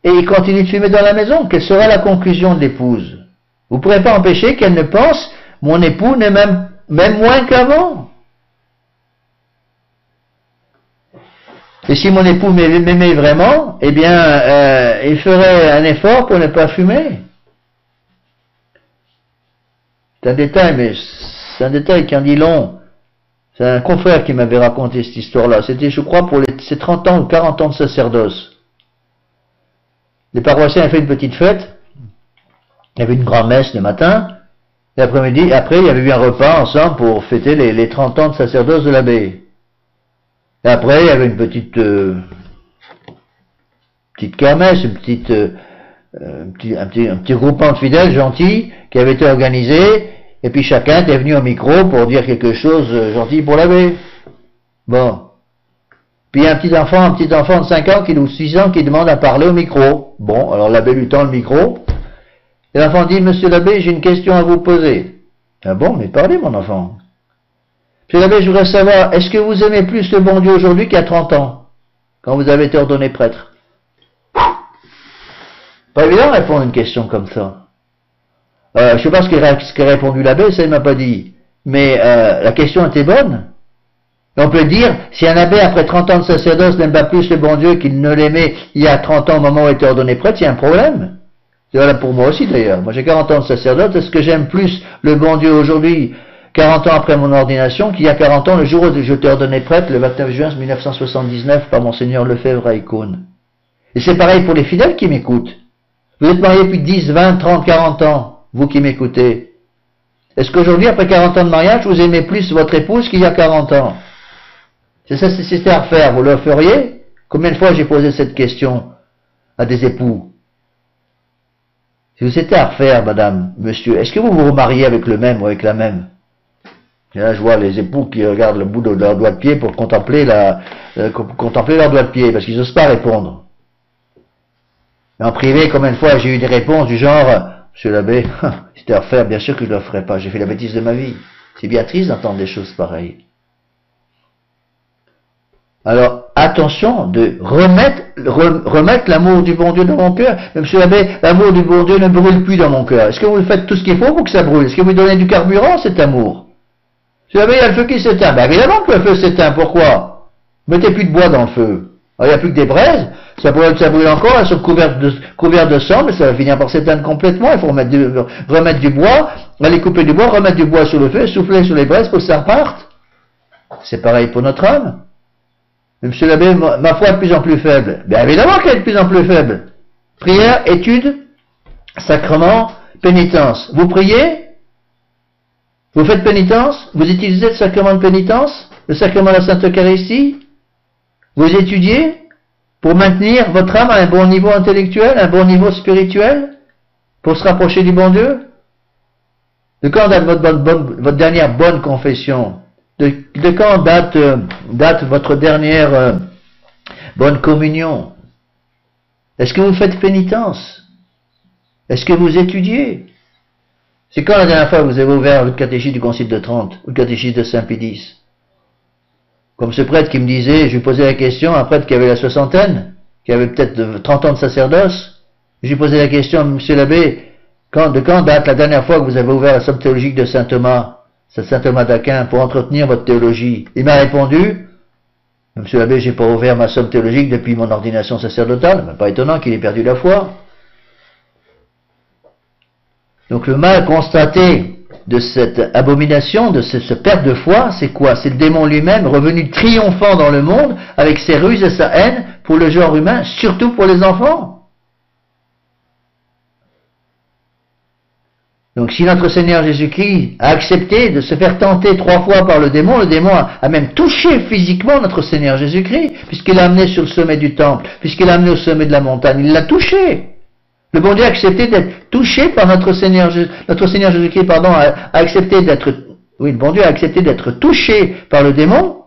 Et il continue de fumer dans la maison. Quelle sera la conclusion de l'épouse? Vous ne pourrez pas empêcher qu'elle ne pense, mon époux ne m'aime même moins qu'avant. Et si mon époux m'aimait vraiment, eh bien, il ferait un effort pour ne pas fumer. C'est un détail, mais c'est un détail qui en dit long. C'est un confrère qui m'avait raconté cette histoire-là. C'était, je crois, pour ses 30 ans ou 40 ans de sacerdoce. Les paroissiens avaient fait une petite fête. Il y avait une grande messe le matin. L'après-midi, après, il y avait eu un repas ensemble pour fêter les 30 ans de sacerdoce de l'abbé. Et après, il y avait une petite kermesse, un petit groupement de fidèles gentils qui avait été organisé, et puis chacun était venu au micro pour dire quelque chose gentil pour l'abbé. Bon. Puis un petit enfant de 5 ans ou 6 ans qui demande à parler au micro. Bon, alors l'abbé lui tend le micro, et l'enfant dit, monsieur l'abbé, j'ai une question à vous poser. Ah bon, mais parlez mon enfant. Monsieur l'abbé, je voudrais savoir, est-ce que vous aimez plus le bon Dieu aujourd'hui qu'il y a 30 ans, quand vous avez été ordonné prêtre? Pas évident de répondre à une question comme ça. Je ne sais pas ce qu'a répondu l'abbé, ça il m'a pas dit. Mais la question était bonne. Et on peut dire, si un abbé, après 30 ans de sacerdoce, n'aime pas plus le bon Dieu qu'il ne l'aimait il y a 30 ans au moment où il était ordonné prêtre, il y a un problème. C'est voilà pour moi aussi d'ailleurs. Moi j'ai 40 ans de sacerdoce, est-ce que j'aime plus le bon Dieu aujourd'hui, 40 ans après mon ordination, qu'il y a 40 ans, le jour où je t'ai ordonné prêtre, le 29 juin 1979, par Monseigneur Lefebvre à Icône. Et c'est pareil pour les fidèles qui m'écoutent. Vous êtes mariés depuis 10, 20, 30, 40 ans, vous qui m'écoutez. Est-ce qu'aujourd'hui, après 40 ans de mariage, vous aimez plus votre épouse qu'il y a 40 ans? C'est ça, si c'était à refaire, vous le feriez? Combien de fois j'ai posé cette question à des époux? Si vous étiez à refaire, madame, monsieur, est-ce que vous vous remariez avec le même ou avec la même? Et là, je vois les époux qui regardent le bout de leur doigt de pied pour contempler leur doigt de pied, parce qu'ils n'osent pas répondre. Mais en privé, combien de fois j'ai eu des réponses du genre, monsieur l'abbé, si c'était à refaire, bien sûr que je ne le ferais pas, j'ai fait la bêtise de ma vie. C'est bien triste d'entendre des choses pareilles. Alors, attention de remettre l'amour du bon Dieu dans mon cœur. Mais monsieur l'abbé, l'amour du bon Dieu ne brûle plus dans mon cœur. Est-ce que vous faites tout ce qu'il faut pour que ça brûle? Est-ce que vous donnez du carburant, cet amour? Monsieur l'abbé, il y a le feu qui s'éteint. Ben évidemment que le feu s'éteint. Pourquoi? Mettez plus de bois dans le feu. Alors, il n'y a plus que des braises. Ça brûle encore, elles sont couvertes de sang, mais ça va finir par s'éteindre complètement. Il faut remettre du bois, aller couper du bois, remettre du bois sur le feu, souffler sur les braises pour que ça reparte. C'est pareil pour notre âme. Mais monsieur l'abbé, ma foi est de plus en plus faible. Bien évidemment qu'elle est de plus en plus faible. Prière, étude, sacrement, pénitence. Vous priez? Vous faites pénitence? Vous utilisez le sacrement de pénitence? Le sacrement de la Sainte Eucharistie? Vous étudiez pour maintenir votre âme à un bon niveau intellectuel, un bon niveau spirituel, pour se rapprocher du bon Dieu? De quand date votre dernière bonne confession? De quand date votre dernière bonne communion? Est-ce que vous faites pénitence? Est-ce que vous étudiez? C'est quand la dernière fois vous avez ouvert le catéchisme du Concile de Trente, ou le catéchisme de Saint-Pédis? Comme ce prêtre qui me disait, je lui posais la question, un prêtre qui avait la soixantaine, qui avait peut-être 30 ans de sacerdoce, je lui posais la question, monsieur l'abbé, de quand date la dernière fois que vous avez ouvert la somme théologique de Saint Thomas? C'est Saint Thomas d'Aquin, pour entretenir votre théologie. Il m'a répondu, monsieur l'abbé, j'ai pas ouvert ma somme théologique depuis mon ordination sacerdotale. Pas étonnant qu'il ait perdu la foi. Donc le mal constaté de cette abomination, de cette perte de foi, c'est quoi? C'est le démon lui-même revenu triomphant dans le monde avec ses ruses et sa haine pour le genre humain, surtout pour les enfants. Donc si notre Seigneur Jésus-Christ a accepté de se faire tenter 3 fois par le démon a même touché physiquement notre Seigneur Jésus-Christ, puisqu'il l'a amené sur le sommet du temple, puisqu'il l'a amené au sommet de la montagne, il l'a touché. Le bon Dieu a accepté d'être touché par notre Seigneur Jésus-Christ, a accepté d'être, oui, le bon Dieu a accepté d'être touché par le démon.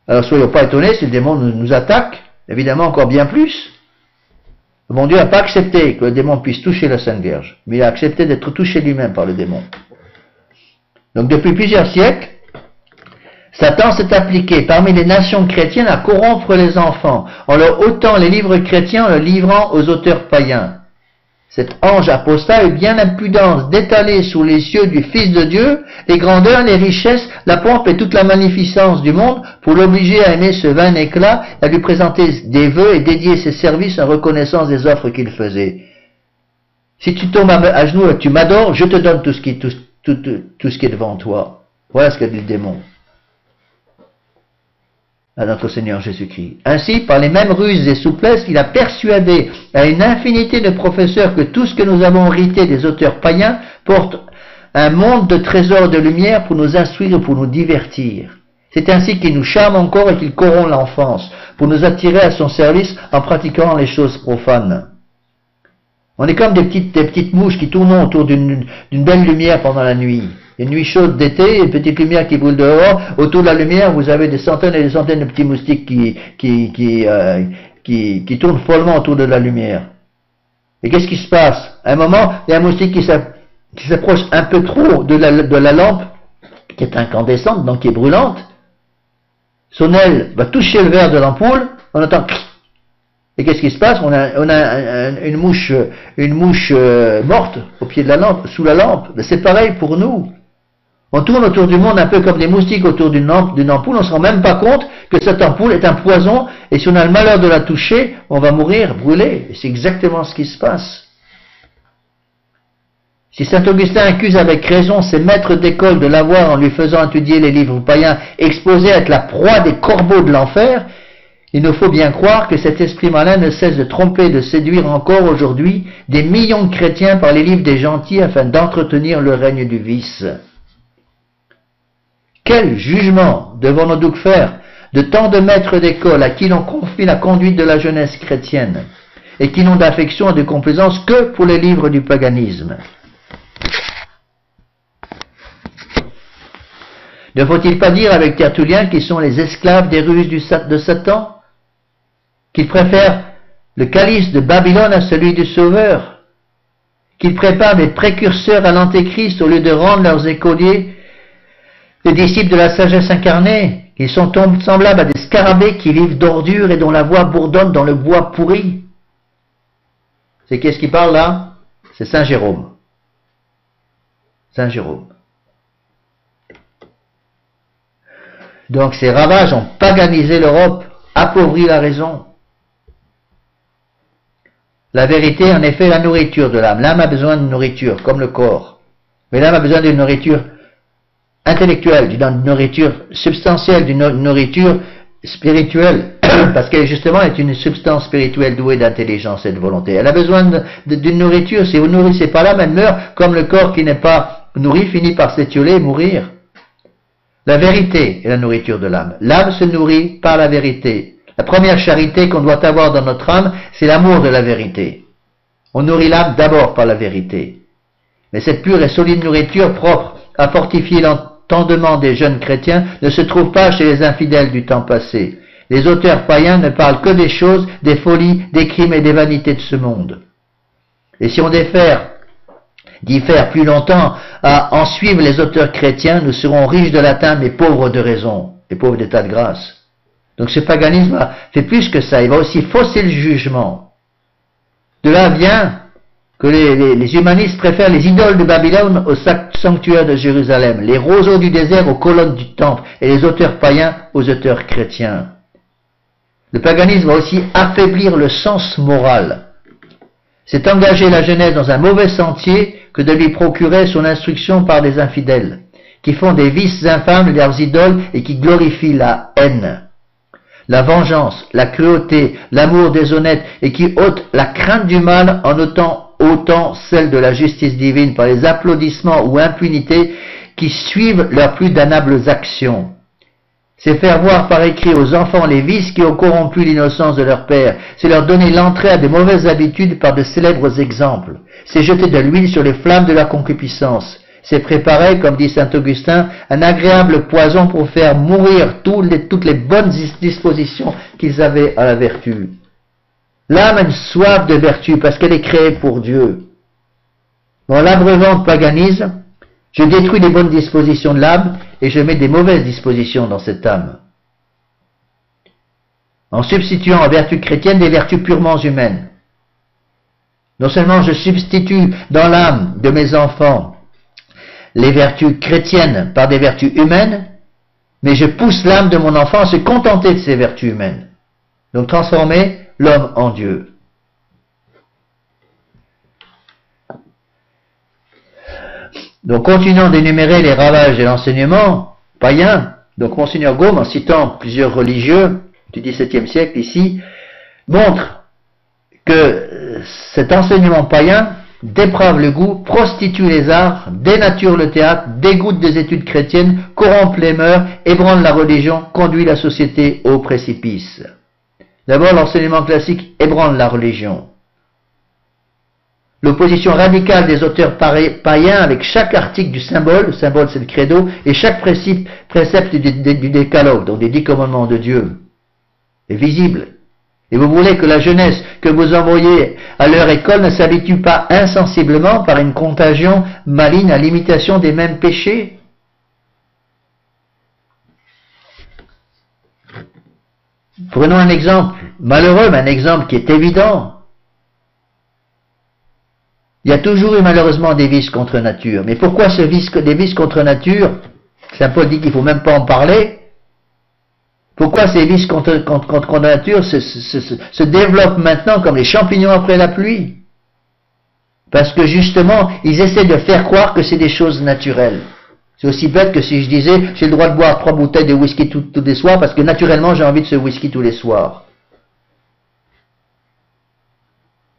Alors soyons pas étonnés si le démon nous attaque, évidemment encore bien plus. Le bon Dieu n'a pas accepté que le démon puisse toucher la Sainte Vierge, mais il a accepté d'être touché lui-même par le démon. Donc depuis plusieurs siècles, Satan s'est appliqué parmi les nations chrétiennes à corrompre les enfants, en leur ôtant les livres chrétiens, en les livrant aux auteurs païens. Cet ange apostat eut bien l'impudence d'étaler sous les cieux du Fils de Dieu les grandeurs, les richesses, la pompe et toute la magnificence du monde pour l'obliger à aimer ce vain éclat et à lui présenter des vœux et dédier ses services en reconnaissance des offres qu'il faisait. Si tu tombes à genoux et tu m'adores, je te donne tout ce qui est devant toi. Voilà ce qu'a dit le démon à notre Seigneur Jésus-Christ. Ainsi, par les mêmes ruses et souplesses, il a persuadé à une infinité de professeurs que tout ce que nous avons hérité des auteurs païens porte un monde de trésors de lumière pour nous instruire et pour nous divertir. C'est ainsi qu'il nous charme encore et qu'il corrompt l'enfance, pour nous attirer à son service en pratiquant les choses profanes. On est comme des petites mouches qui tournent autour d'une belle lumière pendant la nuit. Une nuit chaude d'été, une petite lumière qui brûle dehors. Autour de la lumière, vous avez des centaines et des centaines de petits moustiques qui tournent follement autour de la lumière. Et qu'est-ce qui se passe? À un moment, il y a un moustique qui s'approche un peu trop de la lampe, qui est incandescente, donc qui est brûlante. Son aile va toucher le verre de l'ampoule, on entend Et qu'est-ce qui se passe? On a une mouche morte au pied de la lampe, sous la lampe. C'est pareil pour nous. On tourne autour du monde un peu comme des moustiques autour d'une ampoule, on ne se rend même pas compte que cette ampoule est un poison, et si on a le malheur de la toucher, on va mourir, brûler. Et c'est exactement ce qui se passe. Si saint Augustin accuse avec raison ses maîtres d'école de l'avoir, en lui faisant étudier les livres païens, exposé à être la proie des corbeaux de l'enfer, il nous faut bien croire que cet esprit malin ne cesse de tromper, de séduire encore aujourd'hui des millions de chrétiens par les livres des gentils afin d'entretenir le règne du vice. Quel jugement devons-nous donc faire de tant de maîtres d'école à qui l'on confie la conduite de la jeunesse chrétienne et qui n'ont d'affection et de complaisance que pour les livres du paganisme? Ne faut-il pas dire avec Tertullien qu'ils sont les esclaves des ruses de Satan, qu'ils préfèrent le calice de Babylone à celui du Sauveur, qu'ils préparent des précurseurs à l'Antéchrist au lieu de rendre leurs écoliers les disciples de la sagesse incarnée, qu'ils sont semblables à des scarabées qui vivent d'ordures et dont la voix bourdonne dans le bois pourri? C'est qu'est-ce qui parle là? C'est Saint Jérôme. Saint Jérôme. Donc ces ravages ont paganisé l'Europe, appauvri la raison. La vérité, en effet, est la nourriture de l'âme. L'âme a besoin de nourriture, comme le corps. Mais l'âme a besoin d'une nourriture intellectuelle, d'une nourriture substantielle, d'une nourriture spirituelle, parce qu'elle justement est une substance spirituelle douée d'intelligence et de volonté. Elle a besoin d'une nourriture. Si vous ne nourrissez pas l'âme, elle meurt, comme le corps qui n'est pas nourri finit par s'étioler et mourir. La vérité est la nourriture de l'âme. L'âme se nourrit par la vérité. La première charité qu'on doit avoir dans notre âme, c'est l'amour de la vérité. On nourrit l'âme d'abord par la vérité. Mais cette pure et solide nourriture propre à fortifier l'entendement des jeunes chrétiens ne se trouve pas chez les infidèles du temps passé. Les auteurs païens ne parlent que des choses, des folies, des crimes et des vanités de ce monde. Et si on diffère plus longtemps à en suivre les auteurs chrétiens, nous serons riches de latin mais pauvres de raison et pauvres d'état de grâce. Donc ce paganisme fait plus que ça, il va aussi fausser le jugement. De là vient que les humanistes préfèrent les idoles de Babylone au sanctuaire de Jérusalem, les roseaux du désert aux colonnes du temple et les auteurs païens aux auteurs chrétiens. Le paganisme va aussi affaiblir le sens moral. C'est engager la jeunesse dans un mauvais sentier que de lui procurer son instruction par des infidèles, qui font des vices infâmes leurs idoles et qui glorifient la haine, la vengeance, la cruauté, l'amour déshonnête et qui ôtent la crainte du mal en ôtant celle de la justice divine par les applaudissements ou impunités qui suivent leurs plus damnables actions. C'est faire voir par écrit aux enfants les vices qui ont corrompu l'innocence de leur père. C'est leur donner l'entrée à de mauvaises habitudes par de célèbres exemples. C'est jeter de l'huile sur les flammes de leur concupiscence. C'est préparer, comme dit saint Augustin, un agréable poison pour faire mourir toutes les bonnes dispositions qu'ils avaient à la vertu. L'âme a une soif de vertu parce qu'elle est créée pour Dieu. En l'abreuvant de paganisme, je détruis les bonnes dispositions de l'âme et je mets des mauvaises dispositions dans cette âme. En substituant aux vertus chrétiennes des vertus purement humaines. Non seulement je substitue dans l'âme de mes enfants les vertus chrétiennes par des vertus humaines, mais je pousse l'âme de mon enfant à se contenter de ces vertus humaines. Donc transformer l'homme en Dieu. Donc, continuant d'énumérer les ravages de l'enseignement païen, donc Monseigneur Gaume, en citant plusieurs religieux du XVIIe siècle ici, montre que cet enseignement païen déprave le goût, prostitue les arts, dénature le théâtre, dégoûte des études chrétiennes, corrompt les mœurs, ébranle la religion, conduit la société au précipice. D'abord, l'enseignement classique ébranle la religion. L'opposition radicale des auteurs païens avec chaque article du symbole, le symbole c'est le credo, et chaque précepte du décalogue, donc des 10 commandements de Dieu, est visible. Et vous voulez que la jeunesse que vous envoyez à leur école ne s'habitue pas insensiblement par une contagion maligne à l'imitation des mêmes péchés? Prenons un exemple malheureux, mais un exemple qui est évident. Il y a toujours eu malheureusement des vices contre nature. Mais pourquoi des vices contre nature, Saint Paul dit qu'il ne faut même pas en parler. Pourquoi ces vices contre nature se développent maintenant comme les champignons après la pluie? Parce que justement, ils essaient de faire croire que c'est des choses naturelles. C'est aussi bête que si je disais, j'ai le droit de boire 3 bouteilles de whisky tous les soirs parce que naturellement j'ai envie de ce whisky tous les soirs.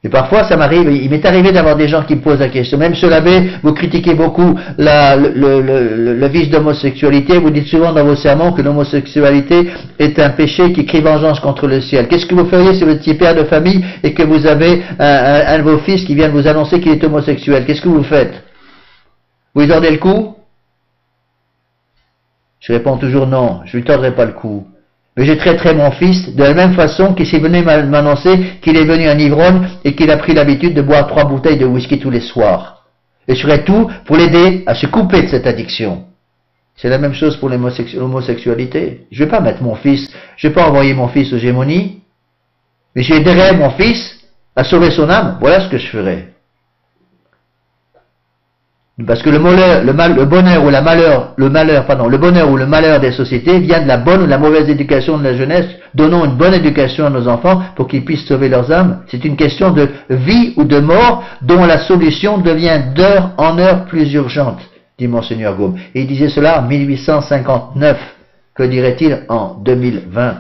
Et parfois, il m'est arrivé d'avoir des gens qui me posent la question. Même sur l'abbé, vous critiquez beaucoup le vice d'homosexualité. Vous dites souvent dans vos sermons que l'homosexualité est un péché qui crie vengeance contre le ciel. Qu'est-ce que vous feriez si vous étiez père de famille et que vous avez un de vos fils qui vient de vous annoncer qu'il est homosexuel? Qu'est-ce que vous faites? Vous lui tordez le cou? Je réponds toujours non, je lui tordrai pas le cou. Mais je traiterai mon fils de la même façon qu'il s'est venu m'annoncer qu'il est venu un ivrogne et qu'il a pris l'habitude de boire 3 bouteilles de whisky tous les soirs. Et je ferai tout pour l'aider à se couper de cette addiction. C'est la même chose pour l'homosexualité. Je ne vais pas mettre mon fils, je ne vais pas envoyer mon fils aux gémonies, mais j'aiderai mon fils à sauver son âme. Voilà ce que je ferai. Parce que le bonheur ou le malheur des sociétés vient de la bonne ou de la mauvaise éducation de la jeunesse. Donnons une bonne éducation à nos enfants pour qu'ils puissent sauver leurs âmes. C'est une question de vie ou de mort dont la solution devient d'heure en heure plus urgente, dit Monseigneur Gaume. Et il disait cela en 1859. Que dirait-il en 2020?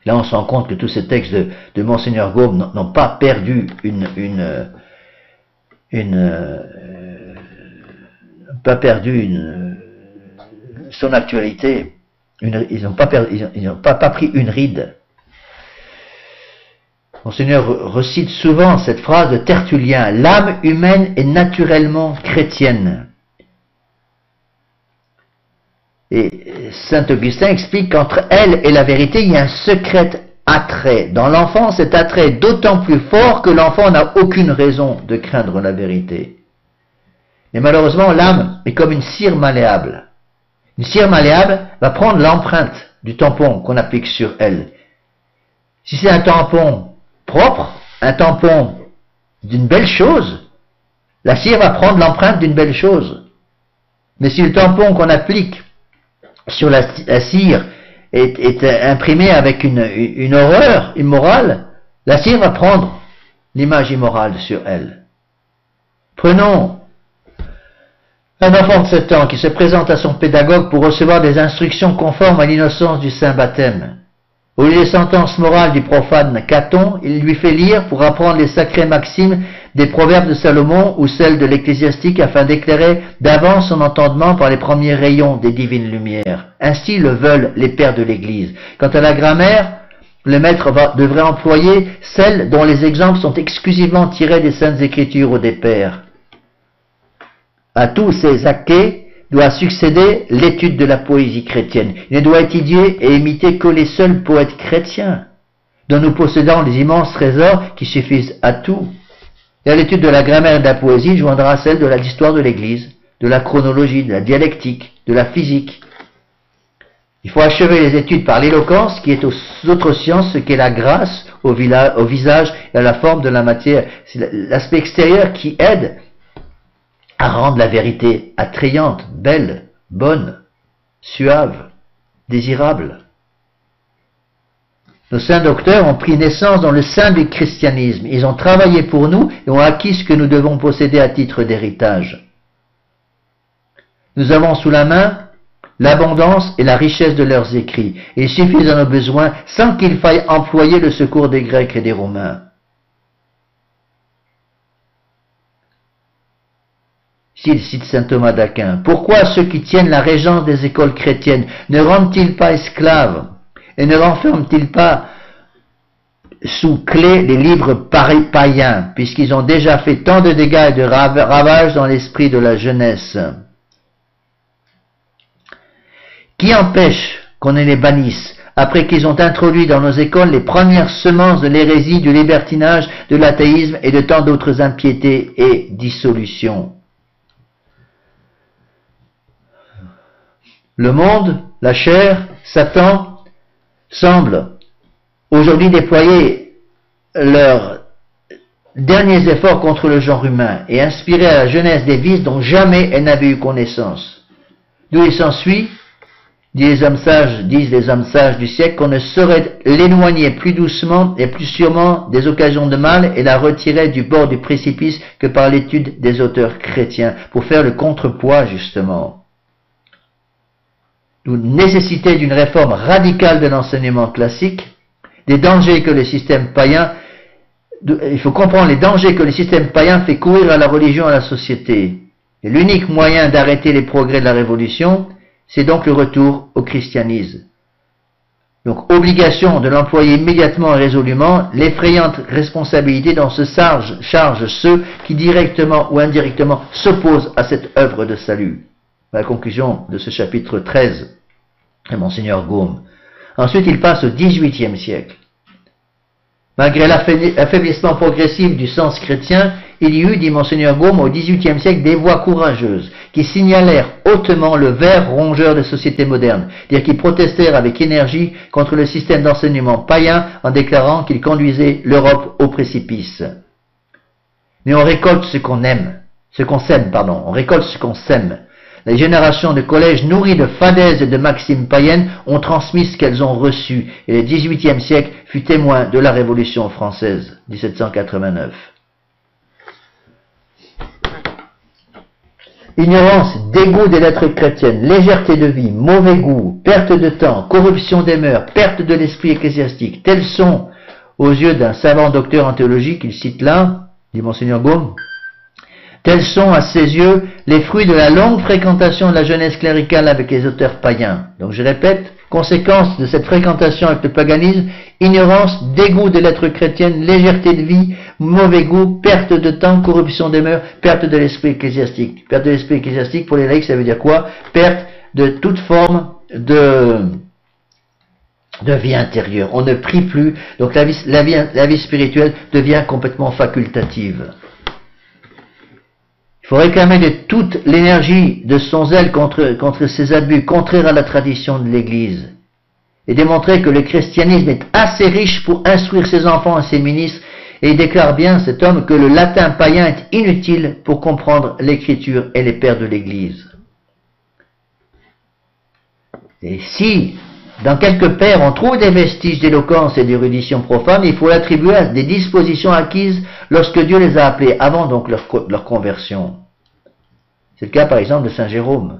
Là, on se rend compte que tous ces textes de Monseigneur Gaume n'ont pas perdu son actualité. Ils n'ont pas pris une ride. Monseigneur recite souvent cette phrase de Tertullien: l'âme humaine est naturellement chrétienne. Et saint Augustin explique qu'entre elle et la vérité, il y a un secret attrait. Dans l'enfant, cet attrait est d'autant plus fort que l'enfant n'a aucune raison de craindre la vérité. Mais malheureusement, l'âme est comme une cire malléable. Une cire malléable va prendre l'empreinte du tampon qu'on applique sur elle. Si c'est un tampon propre, un tampon d'une belle chose, la cire va prendre l'empreinte d'une belle chose. Mais si le tampon qu'on applique sur la cire est imprimé avec une horreur immorale, la cire va prendre l'image immorale sur elle. Prenons un enfant de 7 ans qui se présente à son pédagogue pour recevoir des instructions conformes à l'innocence du saint baptême. Au lieu des sentences morales du profane Caton, il lui fait lire pour apprendre les sacrées maximes des proverbes de Salomon ou celles de l'ecclésiastique afin d'éclairer d'avance son entendement par les premiers rayons des divines lumières. Ainsi le veulent les pères de l'Église. Quant à la grammaire, le maître devrait employer celles dont les exemples sont exclusivement tirés des Saintes Écritures ou des pères. À tous ces acquets doit succéder l'étude de la poésie chrétienne. Il ne doit étudier et imiter que les seuls poètes chrétiens, dont nous possédons les immenses trésors qui suffisent à tout. Et à l'étude de la grammaire et de la poésie joindra celle de l'histoire de l'Église, de la chronologie, de la dialectique, de la physique. Il faut achever les études par l'éloquence, qui est aux autres sciences ce qu'est la grâce au visage et à la forme de la matière. C'est l'aspect extérieur qui aide à rendre la vérité attrayante, belle, bonne, suave, désirable. Nos saints docteurs ont pris naissance dans le sein du christianisme. Ils ont travaillé pour nous et ont acquis ce que nous devons posséder à titre d'héritage. Nous avons sous la main l'abondance et la richesse de leurs écrits. Ils suffisent à nos besoins sans qu'il faille employer le secours des Grecs et des Romains. S'il cite saint Thomas d'Aquin, pourquoi ceux qui tiennent la régence des écoles chrétiennes ne rendent-ils pas esclaves et ne renferment-ils pas sous clé les livres païens, puisqu'ils ont déjà fait tant de dégâts et de ravages dans l'esprit de la jeunesse? Qui empêche qu'on ne les bannisse, après qu'ils ont introduit dans nos écoles les premières semences de l'hérésie, du libertinage, de l'athéisme et de tant d'autres impiétés et dissolutions? Le monde, la chair, Satan semble aujourd'hui déployer leurs derniers efforts contre le genre humain et inspirer à la jeunesse des vices dont jamais elle n'avait eu connaissance. D'où il s'ensuit, disent les hommes sages du siècle, qu'on ne saurait l'éloigner plus doucement et plus sûrement des occasions de mal et la retirer du bord du précipice que par l'étude des auteurs chrétiens, pour faire le contrepoids justement. D'où nécessité d'une réforme radicale de l'enseignement classique, des dangers que le système païen, il faut comprendre les dangers que le système païen fait courir à la religion et à la société. Et l'unique moyen d'arrêter les progrès de la révolution, c'est donc le retour au christianisme. Donc, obligation de l'employer immédiatement et résolument, l'effrayante responsabilité dont se chargent ceux qui directement ou indirectement s'opposent à cette œuvre de salut. La conclusion de ce chapitre 13 de Monseigneur Gaume. Ensuite, il passe au XVIIIe siècle. Malgré l'affaiblissement progressif du sens chrétien, il y eut, dit Monseigneur Gaume, au XVIIIe siècle des voix courageuses qui signalèrent hautement le ver rongeur des sociétés modernes, c'est-à-dire qui protestèrent avec énergie contre le système d'enseignement païen en déclarant qu'il conduisait l'Europe au précipice. Mais on récolte ce qu'on aime, on récolte ce qu'on sème. Les générations de collèges nourries de fadaises et de maximes païennes ont transmis ce qu'elles ont reçu, et le XVIIIe siècle fut témoin de la Révolution française, 1789. Ignorance, dégoût des lettres chrétiennes, légèreté de vie, mauvais goût, perte de temps, corruption des mœurs, perte de l'esprit ecclésiastique, tels sont, aux yeux d'un savant docteur en théologie qu'il cite là, dit Monseigneur Gaume, tels sont à ses yeux les fruits de la longue fréquentation de la jeunesse cléricale avec les auteurs païens. Donc je répète, conséquence de cette fréquentation avec le paganisme, ignorance, dégoût des lettres chrétiennes, légèreté de vie, mauvais goût, perte de temps, corruption des mœurs, perte de l'esprit ecclésiastique. Perte de l'esprit ecclésiastique, pour les laïcs, ça veut dire quoi? Perte de toute forme de vie intérieure. On ne prie plus, donc la vie spirituelle devient complètement facultative. Il faut réclamer de toute l'énergie de son zèle contre ces abus contraires à la tradition de l'Église et démontrer que le christianisme est assez riche pour instruire ses enfants et ses ministres, et il déclare bien, cet homme, que le latin païen est inutile pour comprendre l'Écriture et les pères de l'Église. Et si, dans quelques pères, on trouve des vestiges d'éloquence et d'érudition profane, il faut l'attribuer à des dispositions acquises lorsque Dieu les a appelés, avant donc leur conversion. C'est le cas par exemple de Saint Jérôme.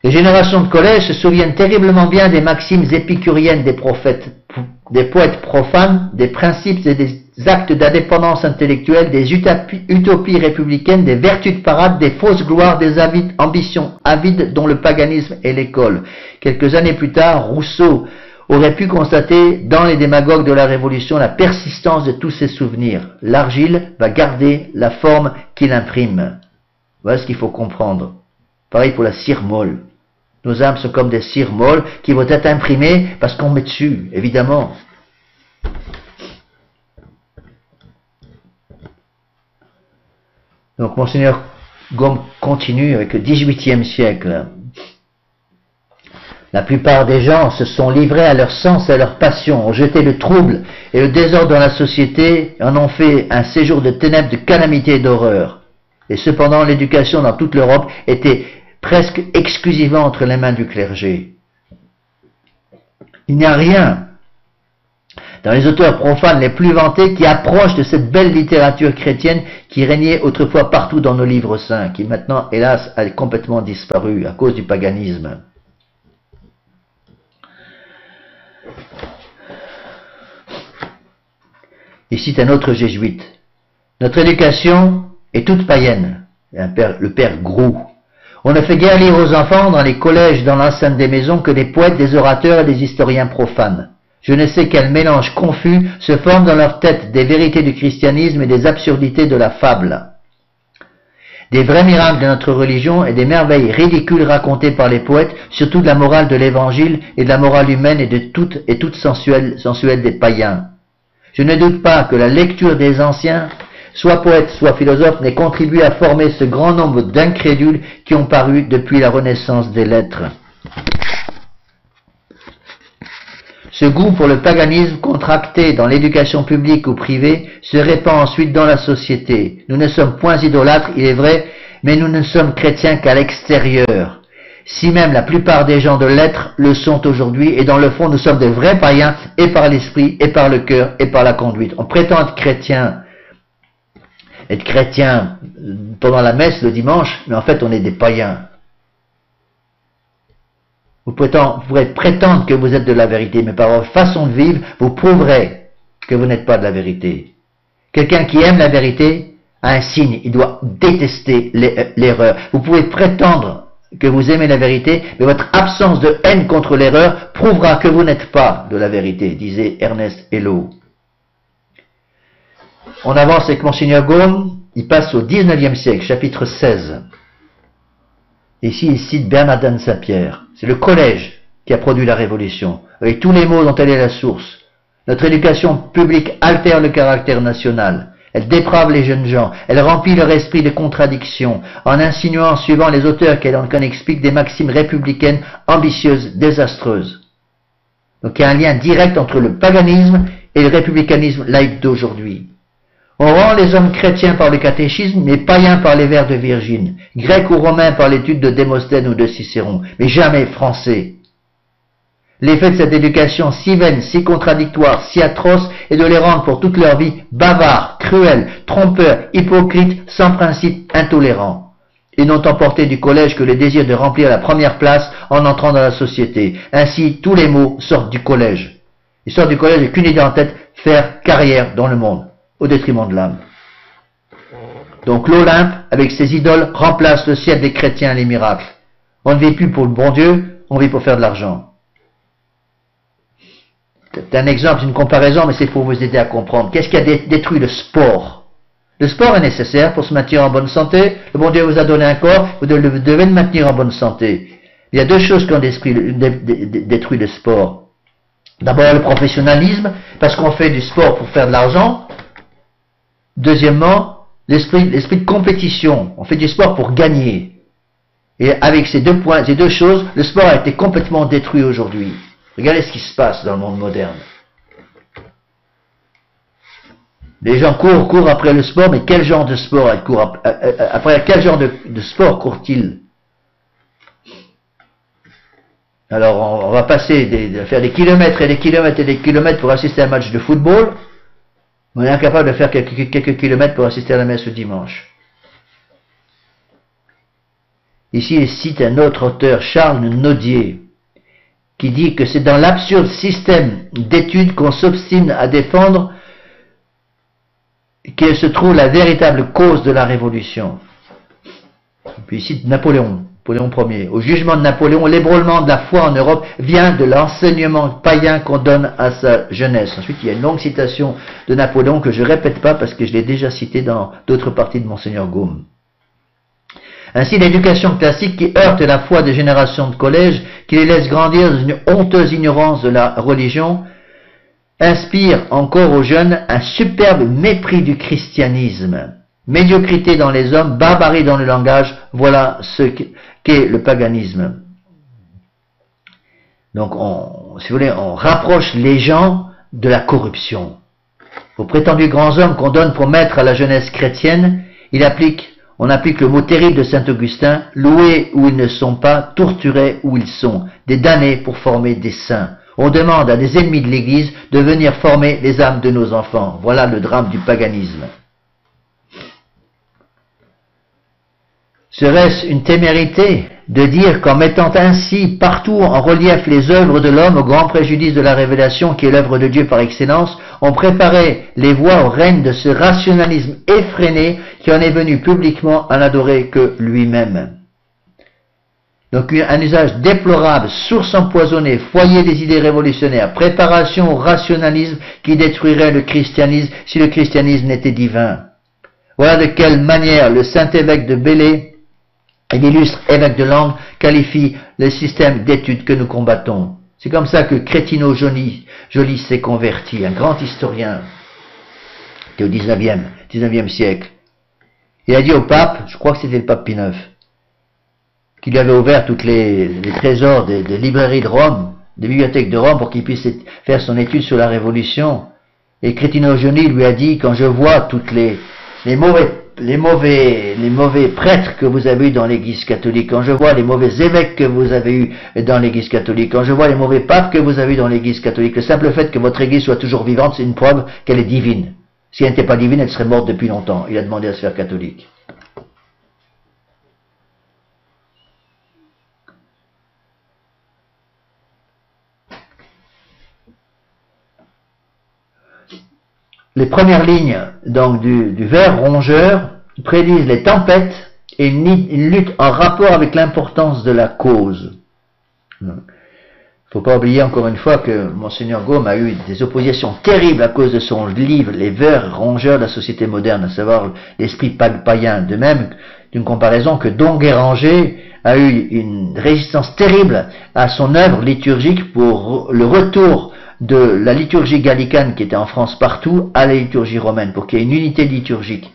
Les générations de collège se souviennent terriblement bien des maximes épicuriennes des poètes profanes, des principes et des actes d'indépendance intellectuelle, des utopies républicaines, des vertus de parade, des fausses gloires, des ambitions avides dont le paganisme est l'école. Quelques années plus tard, Rousseau aurait pu constater dans les démagogues de la Révolution la persistance de tous ces souvenirs. L'argile va garder la forme qu'il imprime. Voilà ce qu'il faut comprendre. Pareil pour la cire molle. Nos âmes sont comme des cires molles qui vont être imprimées parce qu'on met dessus, évidemment. Donc Monseigneur Gaume continue avec le XVIIIe siècle. La plupart des gens se sont livrés à leur sens et à leur passion, ont jeté le trouble et le désordre dans la société, en ont fait un séjour de ténèbres, de calamité et d'horreur. Et cependant, l'éducation dans toute l'Europe était presque exclusivement entre les mains du clergé. Il n'y a rien dans les auteurs profanes les plus vantés qui approche de cette belle littérature chrétienne qui régnait autrefois partout dans nos livres saints, qui maintenant, hélas, a complètement disparu à cause du paganisme. Il cite un autre jésuite. Notre éducation est toute païenne, le père Groux. On ne fait guère lire aux enfants dans les collèges, dans l'enceinte des maisons, que des poètes, des orateurs et des historiens profanes. Je ne sais quel mélange confus se forme dans leur tête des vérités du christianisme et des absurdités de la fable. Des vrais miracles de notre religion et des merveilles ridicules racontées par les poètes, surtout de la morale de l'évangile et de la morale humaine et de toute sensuelle des païens. Je ne doute pas que la lecture des anciens, soit poètes, soit philosophes, n'ait contribué à former ce grand nombre d'incrédules qui ont paru depuis la renaissance des lettres. Ce goût pour le paganisme contracté dans l'éducation publique ou privée se répand ensuite dans la société. Nous ne sommes point idolâtres, il est vrai, mais nous ne sommes chrétiens qu'à l'extérieur. Si même la plupart des gens de lettres le sont aujourd'hui, et dans le fond nous sommes de vrais païens, et par l'esprit, et par le cœur, et par la conduite. On prétend être chrétien pendant la messe le dimanche, mais en fait on est des païens. Vous pourrez prétendre que vous êtes de la vérité, mais par votre façon de vivre, vous prouverez que vous n'êtes pas de la vérité. Quelqu'un qui aime la vérité a un signe, il doit détester l'erreur. Vous pouvez prétendre que vous aimez la vérité, mais votre absence de haine contre l'erreur prouvera que vous n'êtes pas de la vérité, disait Ernest Hello. On avance avec Monseigneur Gaume, il passe au 19e siècle, chapitre 16. Ici, il cite Bernardin de Saint-Pierre. C'est le collège qui a produit la révolution, avec tous les mots dont elle est la source. Notre éducation publique altère le caractère national. Elle déprave les jeunes gens. Elle remplit leur esprit de contradiction, en insinuant, suivant les auteurs qu'elle en explique, des maximes républicaines ambitieuses, désastreuses. Donc il y a un lien direct entre le paganisme et le républicanisme laïque d'aujourd'hui. On rend les hommes chrétiens par le catéchisme, mais païens par les vers de Virgile, grecs ou romains par l'étude de Démosthène ou de Cicéron, mais jamais français. L'effet de cette éducation si vaine, si contradictoire, si atroce est de les rendre pour toute leur vie bavards, cruels, trompeurs, hypocrites, sans principe, intolérants. Ils n'ont emporté du collège que le désir de remplir la première place en entrant dans la société. Ainsi, tous les maux sortent du collège. Ils sortent du collège avec une idée en tête, faire carrière dans le monde, au détriment de l'âme. Donc l'Olympe, avec ses idoles, remplace le ciel des chrétiens et les miracles. On ne vit plus pour le bon Dieu, on vit pour faire de l'argent. C'est un exemple, une comparaison, mais c'est pour vous aider à comprendre. Qu'est-ce qui a détruit le sport? Le sport est nécessaire pour se maintenir en bonne santé. Le bon Dieu vous a donné un corps, vous devez le maintenir en bonne santé. Il y a deux choses qui ont détruit le sport. D'abord le professionnalisme, parce qu'on fait du sport pour faire de l'argent. Deuxièmement, l'esprit de compétition. On fait du sport pour gagner. Et avec ces deux choses, le sport a été complètement détruit aujourd'hui. Regardez ce qui se passe dans le monde moderne. Les gens courent après le sport, mais quel genre de sport après quel genre de sport courent-ils? Alors on va passer de faire des kilomètres et des kilomètres et des kilomètres pour assister à un match de football, mais on est incapable de faire quelques kilomètres pour assister à la messe le dimanche. Ici il cite un autre auteur, Charles Nodier, qui dit que c'est dans l'absurde système d'études qu'on s'obstine à défendre qu'elle se trouve la véritable cause de la révolution. Puis il cite Napoléon Ier. Au jugement de Napoléon, l'ébranlement de la foi en Europe vient de l'enseignement païen qu'on donne à sa jeunesse. Ensuite, il y a une longue citation de Napoléon que je ne répète pas parce que je l'ai déjà citée dans d'autres parties de Monseigneur Gaume. Ainsi, l'éducation classique qui heurte la foi des générations de collège, qui les laisse grandir dans une honteuse ignorance de la religion, inspire encore aux jeunes un superbe mépris du christianisme. Médiocrité dans les hommes, barbarie dans le langage, voilà ce qu'est le paganisme. Donc, si vous voulez, on rapproche les gens de la corruption. Aux prétendus grands hommes qu'on donne pour maître à la jeunesse chrétienne, on applique le mot terrible de saint Augustin, loués où ils ne sont pas, torturés où ils sont, des damnés pour former des saints. On demande à des ennemis de l'Église de venir former les âmes de nos enfants. Voilà le drame du paganisme. Serait-ce une témérité de dire qu'en mettant ainsi partout en relief les œuvres de l'homme au grand préjudice de la révélation qui est l'œuvre de Dieu par excellence, on préparait les voies au règne de ce rationalisme effréné qui en est venu publiquement à n'adorer que lui-même. Donc un usage déplorable, source empoisonnée, foyer des idées révolutionnaires, préparation au rationalisme qui détruirait le christianisme si le christianisme n'était divin. Voilà de quelle manière le saint évêque de Belley et l'illustre évêque de Langres qualifie le système d'études que nous combattons. C'est comme ça que Crétino Joly s'est converti, un grand historien qui est au 19e siècle. Il a dit au pape, je crois que c'était le pape Pie IX, qui lui avait ouvert tous les trésors des librairies de Rome, des bibliothèques de Rome pour qu'il puisse faire son étude sur la Révolution. Et Crétino-Gioni lui a dit, quand je vois toutes les mauvais prêtres que vous avez eus dans l'Église catholique, quand je vois les mauvais évêques que vous avez eus dans l'Église catholique, quand je vois les mauvais papes que vous avez eus dans l'Église catholique, le simple fait que votre Église soit toujours vivante, c'est une preuve qu'elle est divine. Si elle n'était pas divine, elle serait morte depuis longtemps. Il a demandé à se faire catholique. Les premières lignes donc du vers rongeur prédisent les tempêtes et une lutte en rapport avec l'importance de la cause. Il ne faut pas oublier encore une fois que Monseigneur Gaume a eu des oppositions terribles à cause de son livre Les vers rongeurs de la société moderne, à savoir l'esprit païen. De même d'une comparaison que Don Guéranger a eu une résistance terrible à son œuvre liturgique pour le retour de la liturgie gallicane qui était en France partout à la liturgie romaine, pour qu'il y ait une unité liturgique.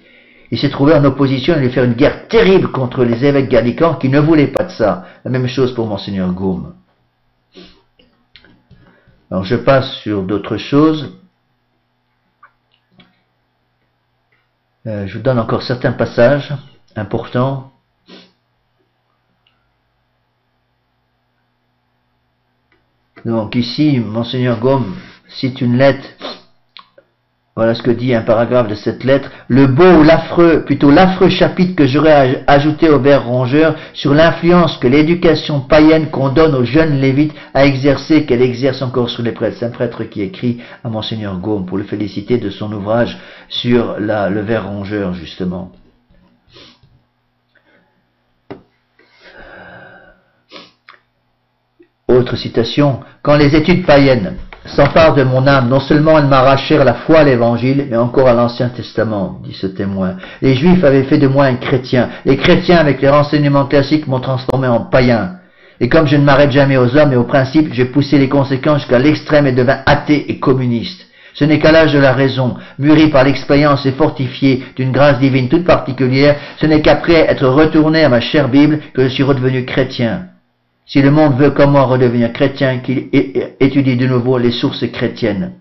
Il s'est trouvé en opposition, il allait faire une guerre terrible contre les évêques gallicans qui ne voulaient pas de ça. La même chose pour Monseigneur Gaume. Alors je passe sur d'autres choses. Je vous donne encore certains passages importants. Donc ici, Monseigneur Gaume cite une lettre, voilà ce que dit un paragraphe de cette lettre. Le beau ou l'affreux, plutôt l'affreux chapitre que j'aurais ajouté au vers rongeur sur l'influence que l'éducation païenne qu'on donne aux jeunes lévites a exercé, qu'elle exerce encore sur les prêtres. C'est un prêtre qui écrit à Monseigneur Gaume pour le féliciter de son ouvrage sur le vers rongeur, justement. Autre citation, quand les études païennes s'emparent de mon âme, non seulement elles m'arrachèrent la foi à l'évangile, mais encore à l'Ancien Testament, dit ce témoin. Les Juifs avaient fait de moi un chrétien. Les chrétiens, avec les renseignements classiques, m'ont transformé en païen. Et comme je ne m'arrête jamais aux hommes et aux principes, j'ai poussé les conséquences jusqu'à l'extrême et devint athée et communiste. Ce n'est qu'à l'âge de la raison, mûri par l'expérience et fortifié d'une grâce divine toute particulière, ce n'est qu'après être retourné à ma chère Bible que je suis redevenu chrétien. Si le monde veut comme moi redevenir chrétien, qu'il étudie de nouveau les sources chrétiennes.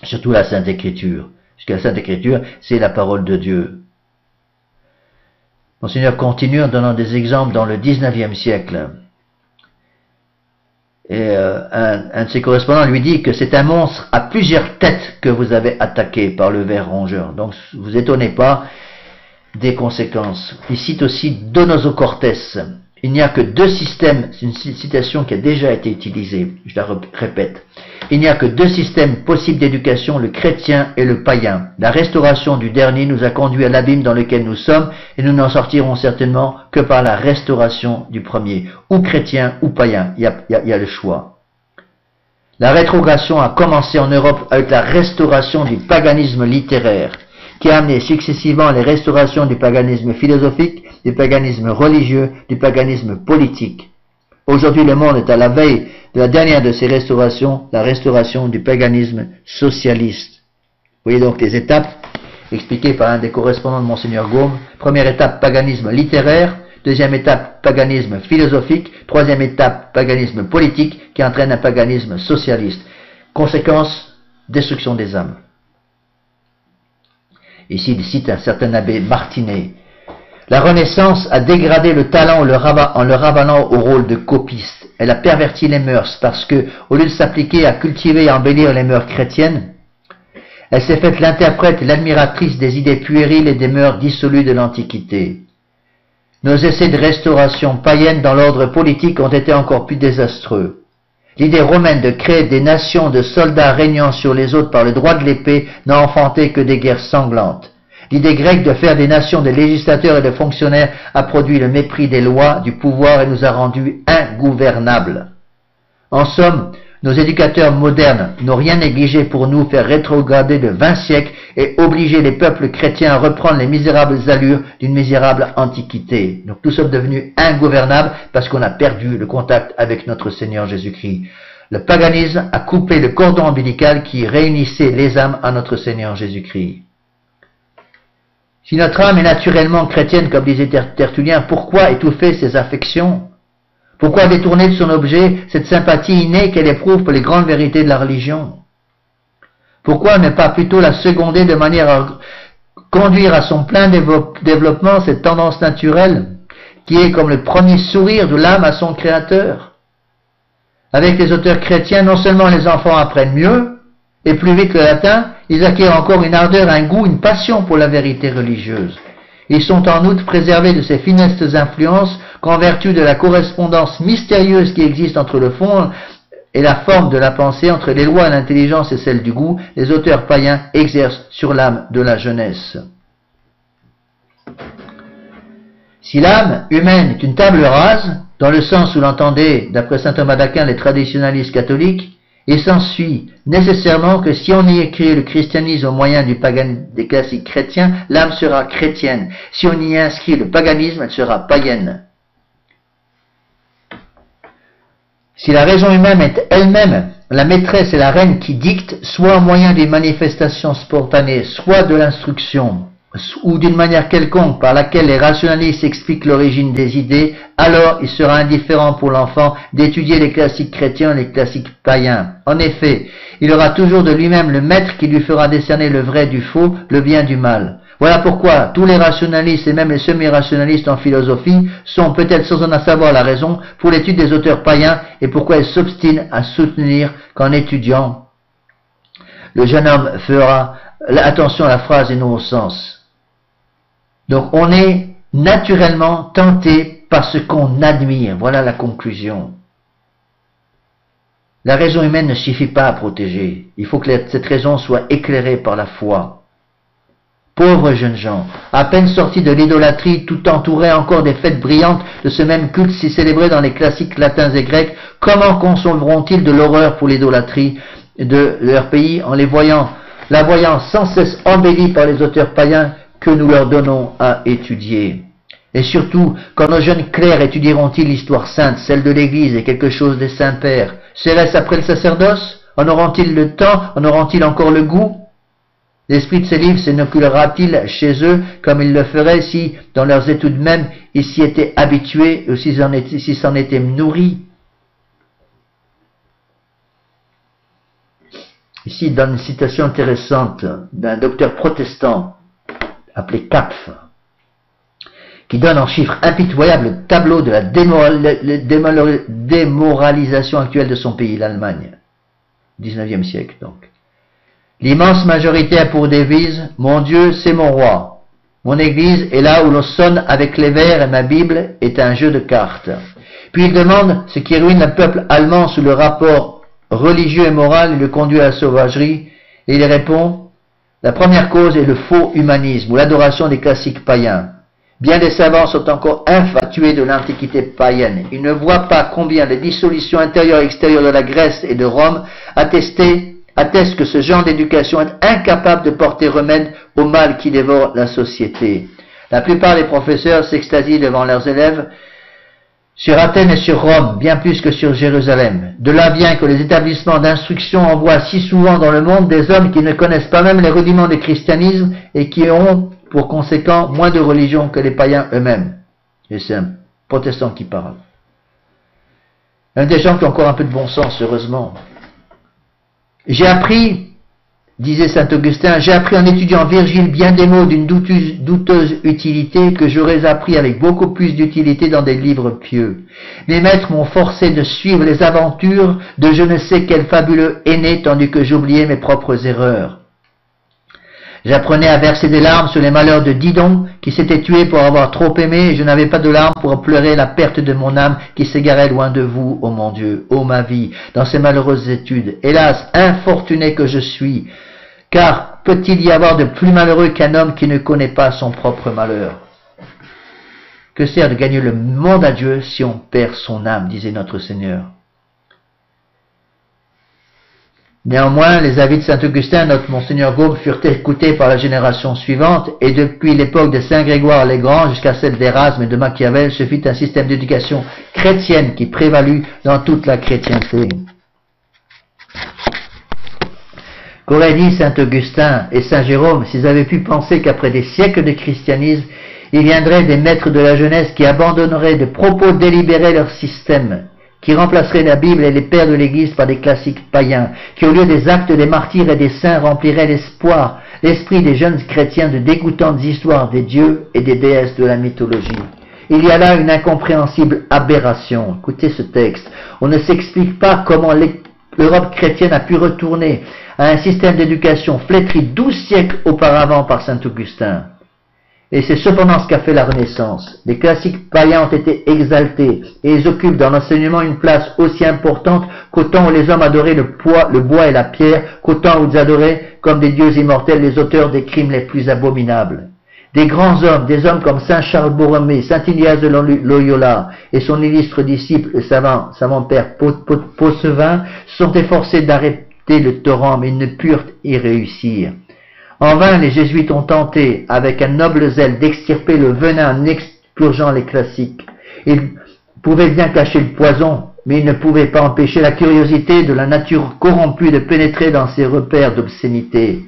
Surtout la Sainte Écriture. Puisque la Sainte Écriture, c'est la parole de Dieu. Monseigneur continue en donnant des exemples dans le 19e siècle. Et un de ses correspondants lui dit que c'est un monstre à plusieurs têtes que vous avez attaqué par le ver rongeur. Donc vous étonnez pas des conséquences. Il cite aussi Donoso Cortés. Il n'y a que deux systèmes, c'est une citation qui a déjà été utilisée, je la répète. Il n'y a que deux systèmes possibles d'éducation, le chrétien et le païen. La restauration du dernier nous a conduit à l'abîme dans lequel nous sommes et nous n'en sortirons certainement que par la restauration du premier. Ou chrétien ou païen, il y a le choix. La rétrogradation a commencé en Europe avec la restauration du paganisme littéraire, qui a amené successivement les restaurations du paganisme philosophique, du paganisme religieux, du paganisme politique. Aujourd'hui, le monde est à la veille de la dernière de ces restaurations, la restauration du paganisme socialiste. Vous voyez donc les étapes expliquées par un des correspondants de Monseigneur Gaume. Première étape, paganisme littéraire. Deuxième étape, paganisme philosophique. Troisième étape, paganisme politique, qui entraîne un paganisme socialiste. Conséquence, destruction des âmes. Ici, il cite un certain abbé Martinet. La Renaissance a dégradé le talent en le ravanant au rôle de copiste. Elle a perverti les mœurs parce que, au lieu de s'appliquer à cultiver et à embellir les mœurs chrétiennes, elle s'est faite l'interprète et l'admiratrice des idées puériles et des mœurs dissolues de l'Antiquité. Nos essais de restauration païenne dans l'ordre politique ont été encore plus désastreux. L'idée romaine de créer des nations de soldats régnant sur les autres par le droit de l'épée n'a enfanté que des guerres sanglantes. L'idée grecque de faire des nations des législateurs et des fonctionnaires a produit le mépris des lois, du pouvoir et nous a rendus ingouvernables. En somme, nos éducateurs modernes n'ont rien négligé pour nous faire rétrograder de 20 siècles et obliger les peuples chrétiens à reprendre les misérables allures d'une misérable antiquité. Donc nous sommes devenus ingouvernables parce qu'on a perdu le contact avec notre Seigneur Jésus-Christ. Le paganisme a coupé le cordon ombilical qui réunissait les âmes à notre Seigneur Jésus-Christ. Si notre âme est naturellement chrétienne, comme disait Tertullien, pourquoi étouffer ses affections? Pourquoi détourner de son objet cette sympathie innée qu'elle éprouve pour les grandes vérités de la religion? Pourquoi ne pas plutôt la seconder de manière à conduire à son plein développement cette tendance naturelle qui est comme le premier sourire de l'âme à son Créateur? Avec les auteurs chrétiens, non seulement les enfants apprennent mieux et plus vite le latin, ils acquièrent encore une ardeur, un goût, une passion pour la vérité religieuse. Ils sont en outre préservés de ces funestes influences qu'en vertu de la correspondance mystérieuse qui existe entre le fond et la forme de la pensée, entre les lois de l'intelligence et celles du goût, les auteurs païens exercent sur l'âme de la jeunesse. Si l'âme humaine est une table rase, dans le sens où l'entendaient, d'après saint Thomas d'Aquin, les traditionalistes catholiques, il s'ensuit nécessairement que si on y écrit le christianisme au moyen des classiques chrétiens, l'âme sera chrétienne. Si on y inscrit le paganisme, elle sera païenne. Si la raison humaine est elle-même la maîtresse et la reine qui dicte, soit au moyen d'une manifestation spontanée, soit de l'instruction, ou d'une manière quelconque par laquelle les rationalistes expliquent l'origine des idées, alors il sera indifférent pour l'enfant d'étudier les classiques chrétiens et les classiques païens. En effet, il aura toujours de lui-même le maître qui lui fera décerner le vrai du faux, le bien du mal. Voilà pourquoi tous les rationalistes et même les semi-rationalistes en philosophie sont peut-être sans en savoir la raison pour l'étude des auteurs païens et pourquoi ils s'obstinent à soutenir qu'en étudiant, le jeune homme fera attention à la phrase et non au sens. Donc on est naturellement tenté par ce qu'on admire. Voilà la conclusion. La raison humaine ne suffit pas à protéger. Il faut que cette raison soit éclairée par la foi. Pauvres jeunes gens, à peine sortis de l'idolâtrie, tout entourés encore des fêtes brillantes de ce même culte si célébré dans les classiques latins et grecs, comment concevront-ils de l'horreur pour l'idolâtrie de leur pays en la voyant sans cesse embellie par les auteurs païens que nous leur donnons à étudier? Et surtout, quand nos jeunes clercs étudieront-ils l'histoire sainte, celle de l'Église et quelque chose des saints-pères? Serait-ce après le sacerdoce? En auront-ils le temps? En auront-ils encore le goût? L'esprit de ces livres s'inoculera-t-il chez eux comme il le ferait si, dans leurs études même, ils s'y étaient habitués ou s'ils s'en étaient nourris? Ici, il donne une citation intéressante d'un docteur protestant appelé Kapf, qui donne en chiffres impitoyables le tableau de la démoralisation actuelle de son pays, l'Allemagne, 19e siècle donc. L'immense majorité a pour devise « Mon Dieu, c'est mon roi. Mon église est là où l'on sonne avec les verres et ma Bible est un jeu de cartes. » Puis il demande ce qui ruine le peuple allemand sous le rapport religieux et moral et le conduit à la sauvagerie, et il répond « La première cause est le faux humanisme ou l'adoration des classiques païens. Bien des savants sont encore infatués de l'antiquité païenne. Ils ne voient pas combien les dissolutions intérieures et extérieures de la Grèce et de Rome attestent que ce genre d'éducation est incapable de porter remède au mal qui dévore la société. La plupart des professeurs s'extasient devant leurs élèves sur Athènes et sur Rome, bien plus que sur Jérusalem. De là vient que les établissements d'instruction envoient si souvent dans le monde des hommes qui ne connaissent pas même les rudiments du christianisme et qui ont, pour conséquent, moins de religion que les païens eux-mêmes. Et c'est un protestant qui parle. Un des gens qui ont encore un peu de bon sens, heureusement. J'ai appris, disait saint Augustin, j'ai appris en étudiant Virgile bien des mots d'une douteuse utilité que j'aurais appris avec beaucoup plus d'utilité dans des livres pieux. Mes maîtres m'ont forcé de suivre les aventures de je ne sais quel fabuleux aîné tandis que j'oubliais mes propres erreurs. J'apprenais à verser des larmes sur les malheurs de Didon, qui s'était tué pour avoir trop aimé, et je n'avais pas de larmes pour pleurer la perte de mon âme qui s'égarait loin de vous, ô mon Dieu, ô ma vie, dans ces malheureuses études. Hélas, infortuné que je suis, car peut-il y avoir de plus malheureux qu'un homme qui ne connaît pas son propre malheur? Que sert de gagner le monde à Dieu si on perd son âme, disait notre Seigneur. Néanmoins, les avis de saint Augustin, notre Monseigneur Gaume, furent écoutés par la génération suivante, et depuis l'époque de saint Grégoire les Grands jusqu'à celle d'Erasme et de Machiavel, se fit un système d'éducation chrétienne qui prévalut dans toute la chrétienté. Qu'auraient dit saint Augustin et saint Jérôme s'ils avaient pu penser qu'après des siècles de christianisme, Il viendrait des maîtres de la jeunesse qui abandonneraient de propos délibérés leur système, qui remplaceraient la Bible et les pères de l'Église par des classiques païens, qui au lieu des actes des martyrs et des saints rempliraient l'esprit des jeunes chrétiens de dégoûtantes histoires des dieux et des déesses de la mythologie. Il y a là une incompréhensible aberration. Écoutez ce texte. On ne s'explique pas comment l'Europe chrétienne a pu retourner à un système d'éducation flétri 12 siècles auparavant par saint Augustin. Et c'est cependant ce qu'a fait la Renaissance. Les classiques païens ont été exaltés et ils occupent dans l'enseignement une place aussi importante qu'au temps où les hommes adoraient le bois et la pierre, qu'au temps où ils adoraient comme des dieux immortels les auteurs des crimes les plus abominables. Des grands hommes, des hommes comme saint Charles Borromée, saint Ignace de Loyola et son illustre disciple, le savant père Possevin, se sont efforcés d'arrêter le torrent, mais ils ne purent y réussir. En vain, les jésuites ont tenté, avec un noble zèle, d'extirper le venin en expurgeant les classiques. Ils pouvaient bien cacher le poison, mais ils ne pouvaient pas empêcher la curiosité de la nature corrompue de pénétrer dans ces repères d'obscénité.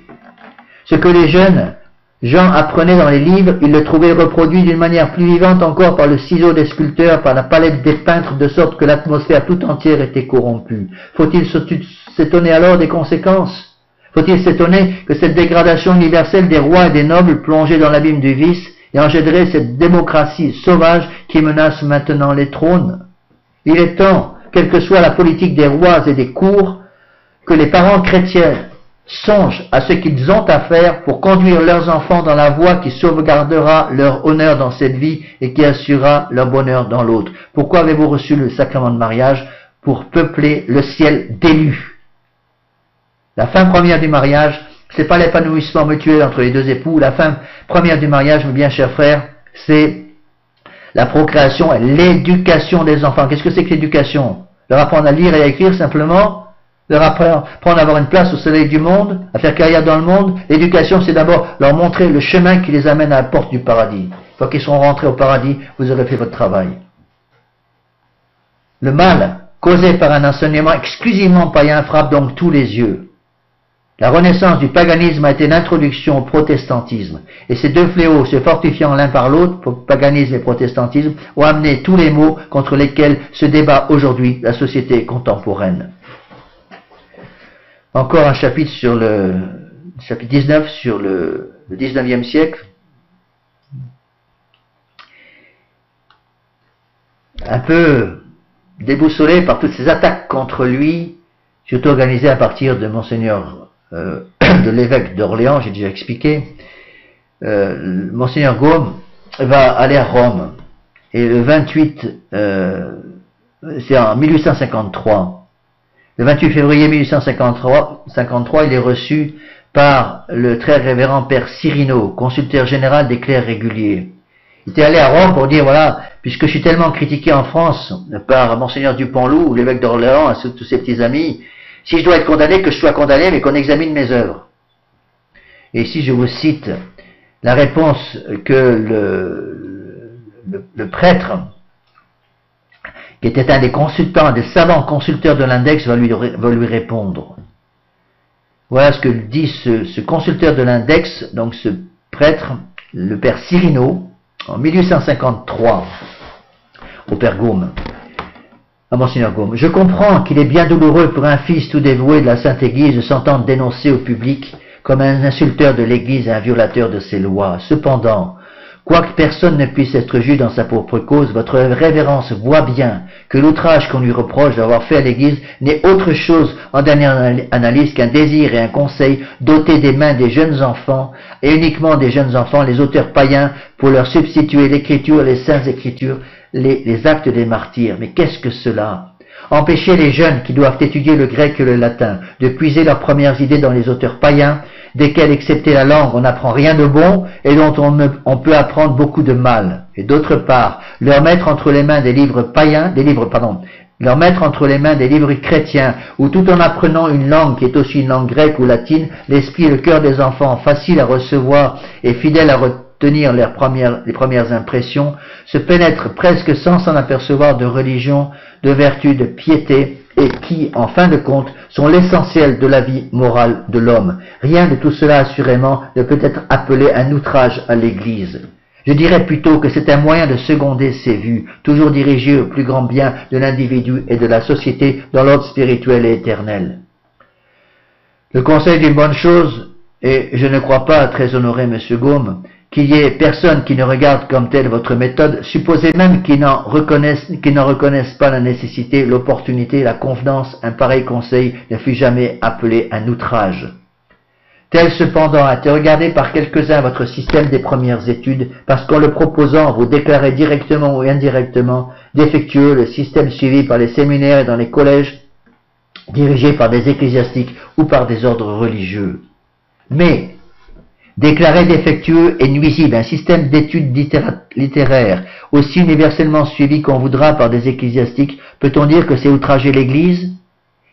Ce que les jeunes gens apprenaient dans les livres, ils le trouvaient reproduit d'une manière plus vivante encore par le ciseau des sculpteurs, par la palette des peintres, de sorte que l'atmosphère tout entière était corrompue. Faut-il s'étonner alors des conséquences ? Faut-il s'étonner que cette dégradation universelle des rois et des nobles plongés dans l'abîme du vice et engendrait cette démocratie sauvage qui menace maintenant les trônes? Il est temps, quelle que soit la politique des rois et des cours, que les parents chrétiens songent à ce qu'ils ont à faire pour conduire leurs enfants dans la voie qui sauvegardera leur honneur dans cette vie et qui assurera leur bonheur dans l'autre. Pourquoi avez-vous reçu le sacrement de mariage? Pour peupler le ciel d'élus. La fin première du mariage, c'est pas l'épanouissement mutuel entre les deux époux. La fin première du mariage, mes bien chers frères, c'est la procréation et l'éducation des enfants. Qu'est-ce que c'est que l'éducation? Leur apprendre à lire et à écrire simplement? Leur apprendre à avoir une place au soleil du monde, à faire carrière dans le monde? L'éducation, c'est d'abord leur montrer le chemin qui les amène à la porte du paradis. Une fois qu'ils seront rentrés au paradis, vous aurez fait votre travail. Le mal, causé par un enseignement exclusivement païen, frappe donc tous les yeux. La renaissance du paganisme a été l'introduction au protestantisme, et ces deux fléaux, se fortifiant l'un par l'autre, paganisme et protestantisme, ont amené tous les maux contre lesquels se débat aujourd'hui la société contemporaine. Encore un chapitre sur chapitre 19 sur le 19e siècle. Un peu déboussolé par toutes ces attaques contre lui, surtout organisées à partir de Monseigneur de l'évêque d'Orléans, j'ai déjà expliqué. Monseigneur Gaume va aller à Rome, et le 28, c'est en 1853, le 28 février 1853, il est reçu par le très révérend père Cyrino, consulteur général des clercs réguliers. Il était allé à Rome pour dire, voilà, puisque je suis tellement critiqué en France par Monseigneur Dupont-Loup, l'évêque d'Orléans, et tous ses petits amis, si je dois être condamné, que je sois condamné, mais qu'on examine mes œuvres. Et ici, je vous cite la réponse que le prêtre, qui était un des consultants, des savants consulteurs de l'index, va lui répondre. Voilà ce que dit ce consulteur de l'index, donc ce prêtre, le père Cyrino, en 1853, au père Gaume. À Monseigneur Gaume. Je comprends qu'il est bien douloureux pour un fils tout dévoué de la Sainte Église de s'entendre dénoncer au public comme un insulteur de l'Église et un violateur de ses lois. Cependant, quoique personne ne puisse être juge dans sa propre cause, votre révérence voit bien que l'outrage qu'on lui reproche d'avoir fait à l'Église n'est autre chose en dernière analyse qu'un désir et un conseil doté des mains des jeunes enfants, et uniquement des jeunes enfants, les auteurs païens, pour leur substituer l'Écriture, les saintes Écritures, les actes des martyrs. Mais qu'est-ce que cela? Empêcher les jeunes qui doivent étudier le grec et le latin de puiser leurs premières idées dans les auteurs païens, desquels, excepté la langue, on n'apprend rien de bon et dont on peut apprendre beaucoup de mal. Et d'autre part, leur mettre entre les mains des livres chrétiens, où tout en apprenant une langue qui est aussi une langue grecque ou latine, l'esprit et le cœur des enfants, faciles à recevoir et fidèles à retenir les premières impressions, se pénètrent presque sans s'en apercevoir de religion, de vertu, de piété, et qui, en fin de compte, sont l'essentiel de la vie morale de l'homme. Rien de tout cela, assurément, ne peut être appelé un outrage à l'Église. Je dirais plutôt que c'est un moyen de seconder ces vues, toujours dirigées au plus grand bien de l'individu et de la société dans l'ordre spirituel et éternel. Le conseil d'une bonne chose, et je ne crois pas, très honoré Monsieur Gaume, qu'il y ait personne qui ne regarde comme telle votre méthode, supposez même qu'ils n'en reconnaissent pas la nécessité, l'opportunité, la convenance, un pareil conseil ne fut jamais appelé un outrage. Tel cependant a été regardé par quelques-uns votre système des premières études, parce qu'en le proposant, vous déclarez directement ou indirectement défectueux le système suivi par les séminaires et dans les collèges, dirigés par des ecclésiastiques ou par des ordres religieux. Mais, déclarer défectueux et nuisible un système d'études littéraires, aussi universellement suivi qu'on voudra par des ecclésiastiques, peut-on dire que c'est outrager l'Église?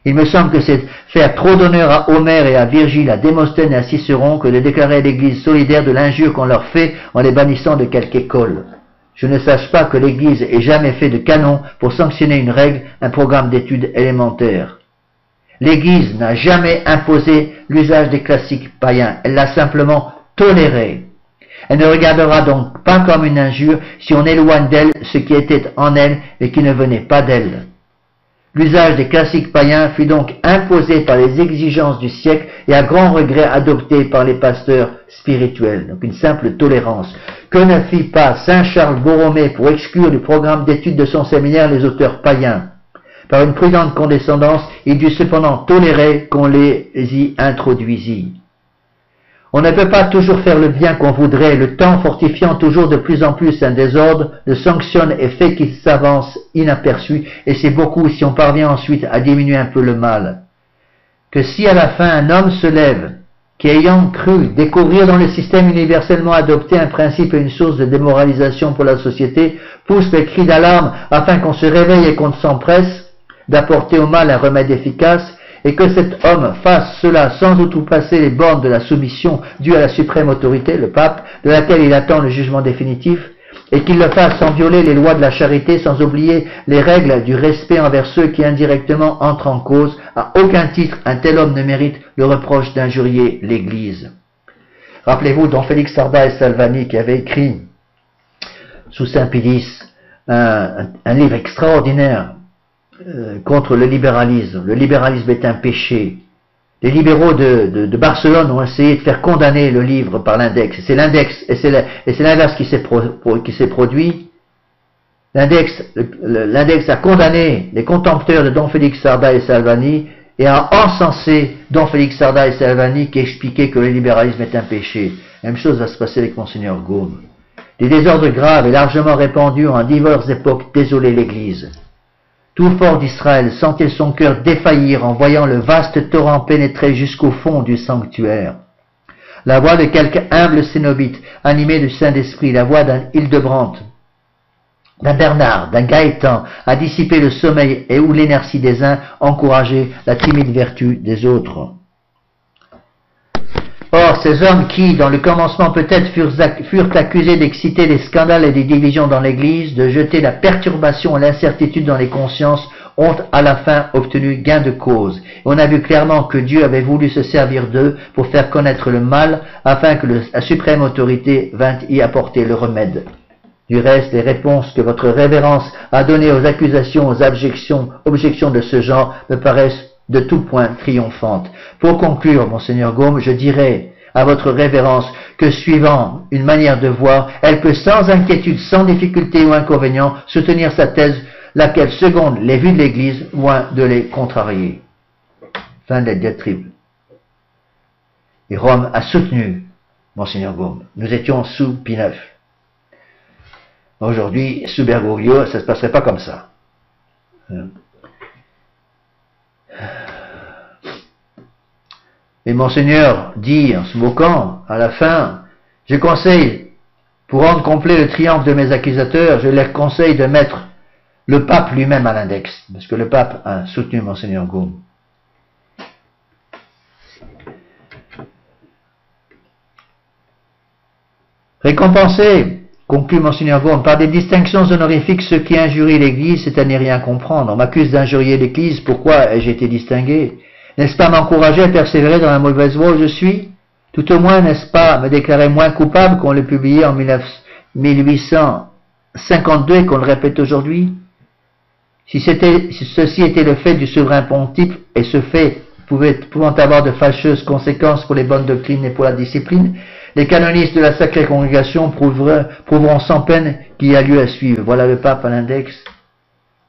Il me semble que c'est faire trop d'honneur à Homère et à Virgile, à Démosthène et à Cicéron que de déclarer l'Église solidaire de l'injure qu'on leur fait en les bannissant de quelque école. Je ne sache pas que l'Église ait jamais fait de canon pour sanctionner une règle, un programme d'études élémentaires. L'Église n'a jamais imposé l'usage des classiques païens, elle l'a simplement toléré. Elle ne regardera donc pas comme une injure si on éloigne d'elle ce qui était en elle et qui ne venait pas d'elle. L'usage des classiques païens fut donc imposé par les exigences du siècle et à grand regret adopté par les pasteurs spirituels, donc une simple tolérance. Que ne fit pas Saint Charles Borromée pour exclure du programme d'études de son séminaire les auteurs païens? Par une prudente condescendance, il dut cependant tolérer qu'on les y introduisît. On ne peut pas toujours faire le bien qu'on voudrait, le temps fortifiant toujours de plus en plus un désordre, le sanctionne et fait qu'il s'avance inaperçu, et c'est beaucoup si on parvient ensuite à diminuer un peu le mal. Que si à la fin un homme se lève, qui ayant cru découvrir dans le système universellement adopté un principe et une source de démoralisation pour la société, pousse le cri d'alarme afin qu'on se réveille et qu'on s'empresse d'apporter au mal un remède efficace, et que cet homme fasse cela sans outrepasser les bornes de la soumission due à la suprême autorité, le pape, de laquelle il attend le jugement définitif, et qu'il le fasse sans violer les lois de la charité, sans oublier les règles du respect envers ceux qui indirectement entrent en cause. À aucun titre un tel homme ne mérite le reproche d'injurier l'Église. Rappelez-vous Don Félix Sarda et Salvani qui avait écrit sous Saint-Pilice un livre extraordinaire contre le libéralisme. Le libéralisme est un péché. Les libéraux de Barcelone ont essayé de faire condamner le livre par l'index. C'est l'index, et c'est l'inverse qui s'est produit. L'index a condamné les contempteurs de Don Félix Sarda et Salvani et a encensé Don Félix Sarda et Salvani qui expliquaient que le libéralisme est un péché. La même chose va se passer avec Monseigneur Gaume. Des désordres graves et largement répandus ont à diverses époques désolé l'Église. Tout fort d'Israël sentait son cœur défaillir en voyant le vaste torrent pénétrer jusqu'au fond du sanctuaire. La voix de quelque humble cénobite, animé du Saint-Esprit, la voix d'un Hildebrandt, d'un Bernard, d'un Gaëtan, a dissipé le sommeil et où l'inertie des uns encourageait la timide vertu des autres. Or, ces hommes qui, dans le commencement peut-être, furent accusés d'exciter des scandales et des divisions dans l'Église, de jeter la perturbation et l'incertitude dans les consciences, ont à la fin obtenu gain de cause. Et on a vu clairement que Dieu avait voulu se servir d'eux pour faire connaître le mal, afin que la suprême autorité vînt y apporter le remède. Du reste, les réponses que votre révérence a données aux accusations, aux objections de ce genre me paraissent de tout point triomphantes. Pour conclure, Monseigneur Gaume, je dirais à votre révérence que suivant une manière de voir, elle peut sans inquiétude, sans difficulté ou inconvénient soutenir sa thèse, laquelle seconde les vues de l'Église, loin de les contrarier. Fin de la diatribe. Et Rome a soutenu Monseigneur Gaume. Nous étions sous Pie IX. Aujourd'hui, sous Bergoglio, ça ne se passerait pas comme ça. Et Monseigneur dit, en se moquant, à la fin, je conseille, pour rendre complet le triomphe de mes accusateurs, je leur conseille de mettre le pape lui-même à l'index, parce que le pape a soutenu Monseigneur Gaume. Récompenser, conclut Monseigneur Gaume, par des distinctions honorifiques ceux qui injurient l'Église, c'est à n'y rien comprendre. On m'accuse d'injurier l'Église, pourquoi ai-je été distingué? N'est-ce pas m'encourager à persévérer dans la mauvaise voie où je suis? Tout au moins, n'est-ce pas me déclarer moins coupable qu'on le publiait en 1852 et qu'on le répète aujourd'hui? Si ceci était le fait du souverain pontife, et ce fait pouvant avoir de fâcheuses conséquences pour les bonnes doctrines et pour la discipline, les canonistes de la Sacrée Congrégation prouveront sans peine qu'il y a lieu à suivre. Voilà le pape à l'index.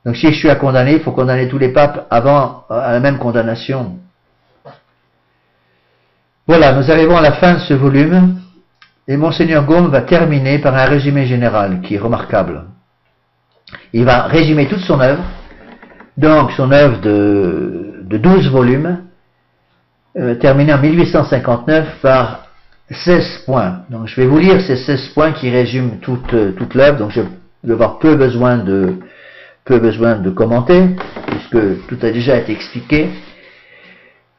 Donc si je suis à condamner, il faut condamner tous les papes avant à la même condamnation. Voilà, nous arrivons à la fin de ce volume, et Monseigneur Gaume va terminer par un résumé général qui est remarquable. Il va résumer toute son œuvre, donc son œuvre de 12 volumes, terminée en 1859 par 16 points. Donc je vais vous lire ces 16 points qui résument toute l'œuvre, donc je vais avoir peu besoin de commenter, puisque tout a déjà été expliqué.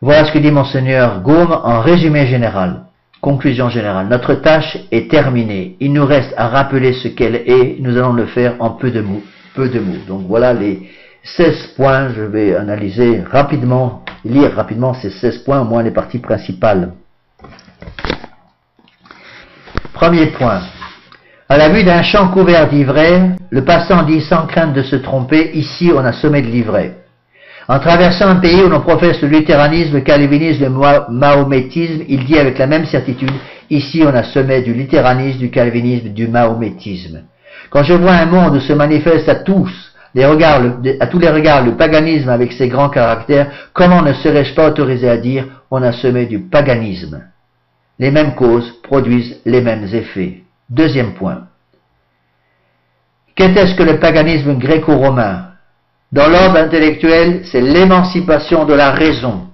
Voilà ce que dit Monseigneur Gaume en résumé général. Conclusion générale. Notre tâche est terminée. Il nous reste à rappeler ce qu'elle est. Nous allons le faire en peu de mots. Donc voilà les 16 points. Je vais analyser rapidement, lire rapidement ces 16 points, au moins les parties principales. Premier point. À la vue d'un champ couvert d'ivraie, le passant dit sans crainte de se tromper, ici on a semé de l'ivraie. En traversant un pays où l'on professe le luthéranisme, le calvinisme, le mahométisme, il dit avec la même certitude, ici on a semé du luthéranisme, du calvinisme, du mahométisme. Quand je vois un monde où se manifeste à tous les regards le paganisme avec ses grands caractères, comment ne serais-je pas autorisé à dire, on a semé du paganisme? Les mêmes causes produisent les mêmes effets. Deuxième point. Qu'était-ce que le paganisme gréco-romain? Dans l'ordre intellectuel, c'est l'émancipation de la raison.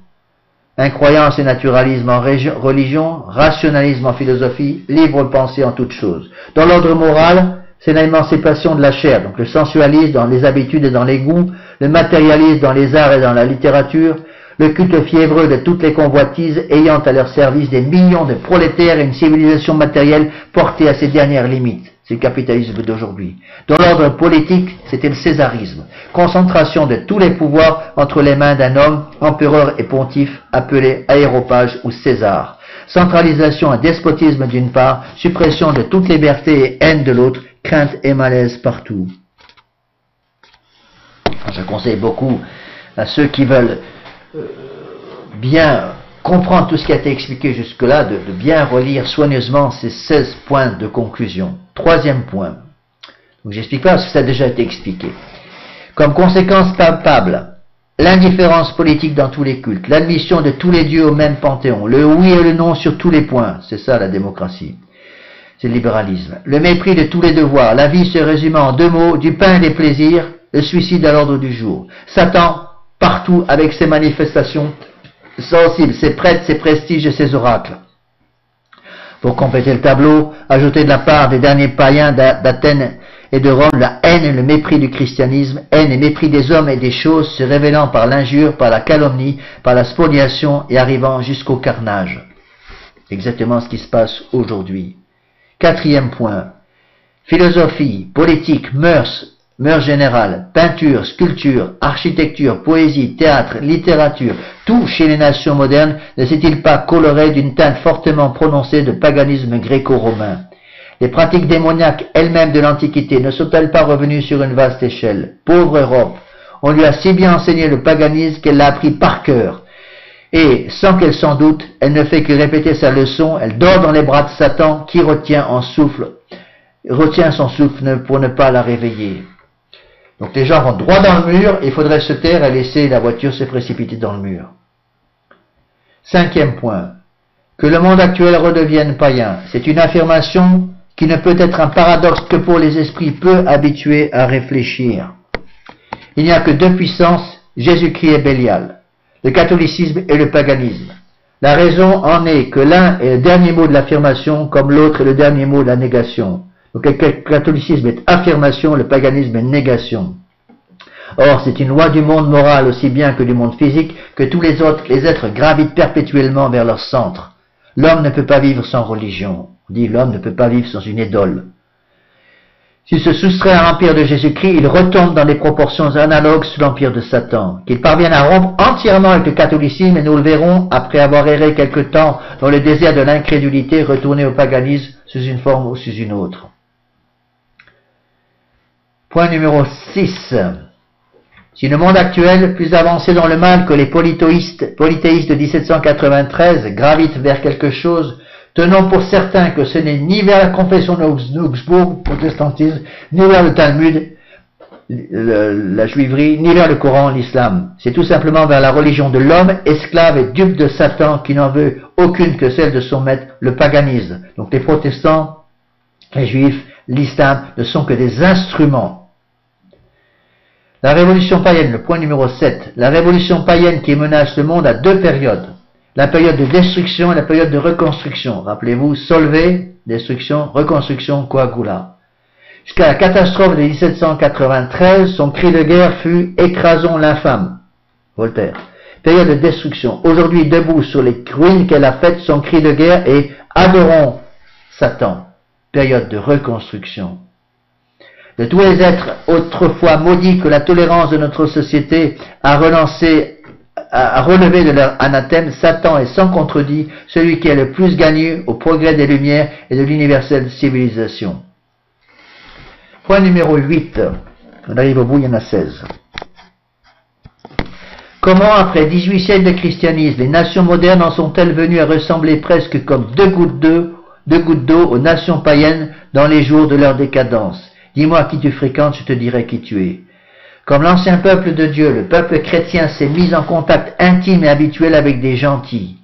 Incroyance et naturalisme en religion, rationalisme en philosophie, libre pensée en toutes choses. Dans l'ordre moral, c'est l'émancipation de la chair, donc le sensualisme dans les habitudes et dans les goûts, le matérialisme dans les arts et dans la littérature, le culte fiévreux de toutes les convoitises ayant à leur service des millions de prolétaires et une civilisation matérielle portée à ses dernières limites. C'est le capitalisme d'aujourd'hui. Dans l'ordre politique, c'était le césarisme. Concentration de tous les pouvoirs entre les mains d'un homme, empereur et pontife, appelé aéropage ou César. Centralisation et despotisme d'une part, suppression de toute liberté et haine de l'autre, crainte et malaise partout. Je conseille beaucoup à ceux qui veulent bien comprendre tout ce qui a été expliqué jusque-là, de bien relire soigneusement ces 16 points de conclusion. Troisième point. Donc j'explique pas parce que ça a déjà été expliqué. Comme conséquence palpable, l'indifférence politique dans tous les cultes, l'admission de tous les dieux au même panthéon, le oui et le non sur tous les points, c'est ça la démocratie, c'est le libéralisme, le mépris de tous les devoirs, la vie se résumant en deux mots, du pain et des plaisirs, le suicide à l'ordre du jour. Satan, partout avec ses manifestations sensibles, ses prêtres, ses prestiges et ses oracles. Pour compléter le tableau, ajouter de la part des derniers païens d'Athènes et de Rome la haine et le mépris du christianisme, haine et mépris des hommes et des choses se révélant par l'injure, par la calomnie, par la spoliation et arrivant jusqu'au carnage. Exactement ce qui se passe aujourd'hui. Quatrième point. Philosophie, politique, mœurs générales, peinture, sculpture, architecture, poésie, théâtre, littérature, tout chez les nations modernes ne s'est-il pas coloré d'une teinte fortement prononcée de paganisme gréco-romain? Les pratiques démoniaques elles-mêmes de l'Antiquité ne sont-elles pas revenues sur une vaste échelle? Pauvre Europe, on lui a si bien enseigné le paganisme qu'elle l'a appris par cœur. Et, sans qu'elle s'en doute, elle ne fait que répéter sa leçon, elle dort dans les bras de Satan qui retient son souffle pour ne pas la réveiller. Donc les gens vont droit dans le mur, il faudrait se taire et laisser la voiture se précipiter dans le mur. Cinquième point. Que le monde actuel redevienne païen, c'est une affirmation qui ne peut être un paradoxe que pour les esprits peu habitués à réfléchir. Il n'y a que deux puissances, Jésus-Christ et Bélial, le catholicisme et le paganisme. La raison en est que l'un est le dernier mot de l'affirmation, comme l'autre est le dernier mot de la négation. Donc le catholicisme est affirmation, le paganisme est négation. Or, c'est une loi du monde moral aussi bien que du monde physique que tous les autres, les êtres gravitent perpétuellement vers leur centre. L'homme ne peut pas vivre sans religion. On dit l'homme ne peut pas vivre sans une idole. S'il se soustrait à l'empire de Jésus-Christ, il retombe dans des proportions analogues sous l'empire de Satan. Qu'il parvienne à rompre entièrement avec le catholicisme, et nous le verrons, après avoir erré quelque temps dans le désert de l'incrédulité, retourner au paganisme sous une forme ou sous une autre. Point numéro 6. Si le monde actuel, plus avancé dans le mal que les polythéistes de 1793, gravite vers quelque chose, tenons pour certain que ce n'est ni vers la confession d'Augsbourg, protestantisme, ni vers le Talmud, la juiverie, ni vers le Coran, l'islam. C'est tout simplement vers la religion de l'homme, esclave et dupe de Satan, qui n'en veut aucune que celle de son maître, le paganisme. Donc les protestants, les juifs, l'islam ne sont que des instruments. La révolution païenne, le point numéro 7. La révolution païenne qui menace le monde a deux périodes. La période de destruction et la période de reconstruction. Rappelez-vous, solve, destruction, reconstruction, coagula. Jusqu'à la catastrophe de 1793, son cri de guerre fut « Écrasons l'infâme ». Voltaire. Période de destruction. Aujourd'hui, debout sur les ruines qu'elle a faites, son cri de guerre est « Adorons Satan ». Période de reconstruction. De tous les êtres autrefois maudits que la tolérance de notre société a relevé de leur anathème, Satan est sans contredit celui qui est le plus gagné au progrès des Lumières et de l'universelle civilisation. Point numéro 8. On arrive au bout, il y en a 16. Comment, après 18 siècles de christianisme, les nations modernes en sont-elles venues à ressembler presque comme deux gouttes d'eau aux nations païennes dans les jours de leur décadence? Dis-moi qui tu fréquentes, je te dirai qui tu es. Comme l'ancien peuple de Dieu, le peuple chrétien s'est mis en contact intime et habituel avec des gentils.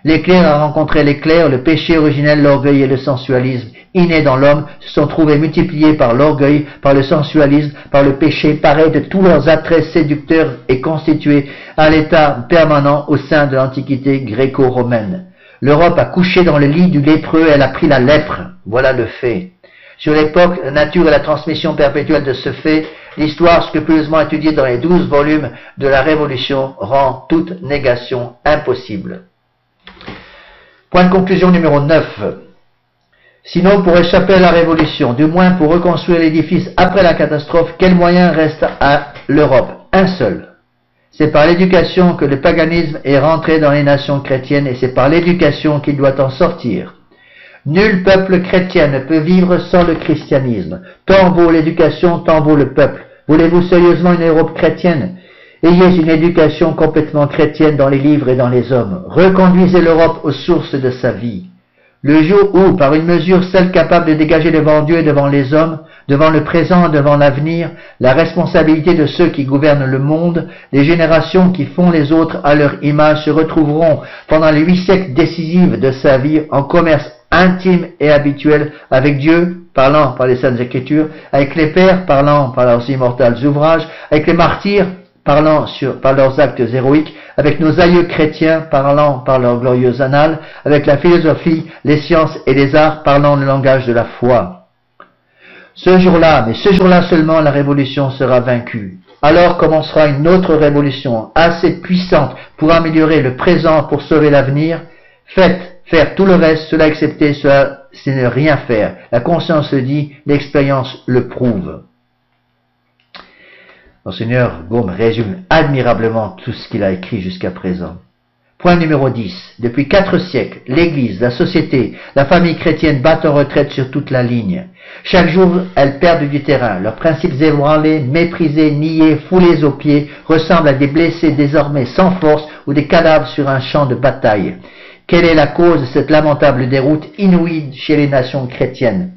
L'éclair a rencontré l'éclair, le péché originel, l'orgueil et le sensualisme, innés dans l'homme, se sont trouvés multipliés par l'orgueil, par le sensualisme, par le péché, pareil de tous leurs attraits séducteurs et constitués à l'état permanent au sein de l'Antiquité gréco-romaine. L'Europe a couché dans le lit du lépreux, elle a pris la lèpre. Voilà le fait. Sur l'époque, la nature et la transmission perpétuelle de ce fait, l'histoire scrupuleusement étudiée dans les 12 volumes de la Révolution rend toute négation impossible. Point de conclusion numéro 9. Sinon, pour échapper à la Révolution, du moins pour reconstruire l'édifice après la catastrophe, quel moyen reste à l'Europe? Un seul. C'est par l'éducation que le paganisme est rentré dans les nations chrétiennes et c'est par l'éducation qu'il doit en sortir. Nul peuple chrétien ne peut vivre sans le christianisme. Tant vaut l'éducation, tant vaut le peuple. Voulez-vous sérieusement une Europe chrétienne? Ayez une éducation complètement chrétienne dans les livres et dans les hommes. Reconduisez l'Europe aux sources de sa vie. Le jour où, par une mesure seule capable de dégager devant Dieu et devant les hommes, devant le présent et devant l'avenir, la responsabilité de ceux qui gouvernent le monde, les générations qui font les autres à leur image se retrouveront pendant les 8 siècles décisifs de sa vie en commerce intime et habituel avec Dieu, parlant par les Saintes Écritures, avec les pères, parlant par leurs immortels ouvrages, avec les martyrs, parlant par leurs actes héroïques, avec nos aïeux chrétiens, parlant par leurs glorieuses annales, avec la philosophie, les sciences et les arts, parlant le langage de la foi. Ce jour-là, mais ce jour-là seulement, la révolution sera vaincue. Alors commencera une autre révolution, assez puissante pour améliorer le présent, pour sauver l'avenir. Faire tout le reste, cela accepter, cela, c'est ne rien faire. La conscience le dit, l'expérience le prouve. Monseigneur Gaume résume admirablement tout ce qu'il a écrit jusqu'à présent. Point numéro 10. Depuis 4 siècles, l'Église, la société, la famille chrétienne battent en retraite sur toute la ligne. Chaque jour, elles perdent du terrain. Leurs principes ébranlés, méprisés, niés, foulés aux pieds, ressemblent à des blessés désormais sans force ou des cadavres sur un champ de bataille. Quelle est la cause de cette lamentable déroute inouïe chez les nations chrétiennes?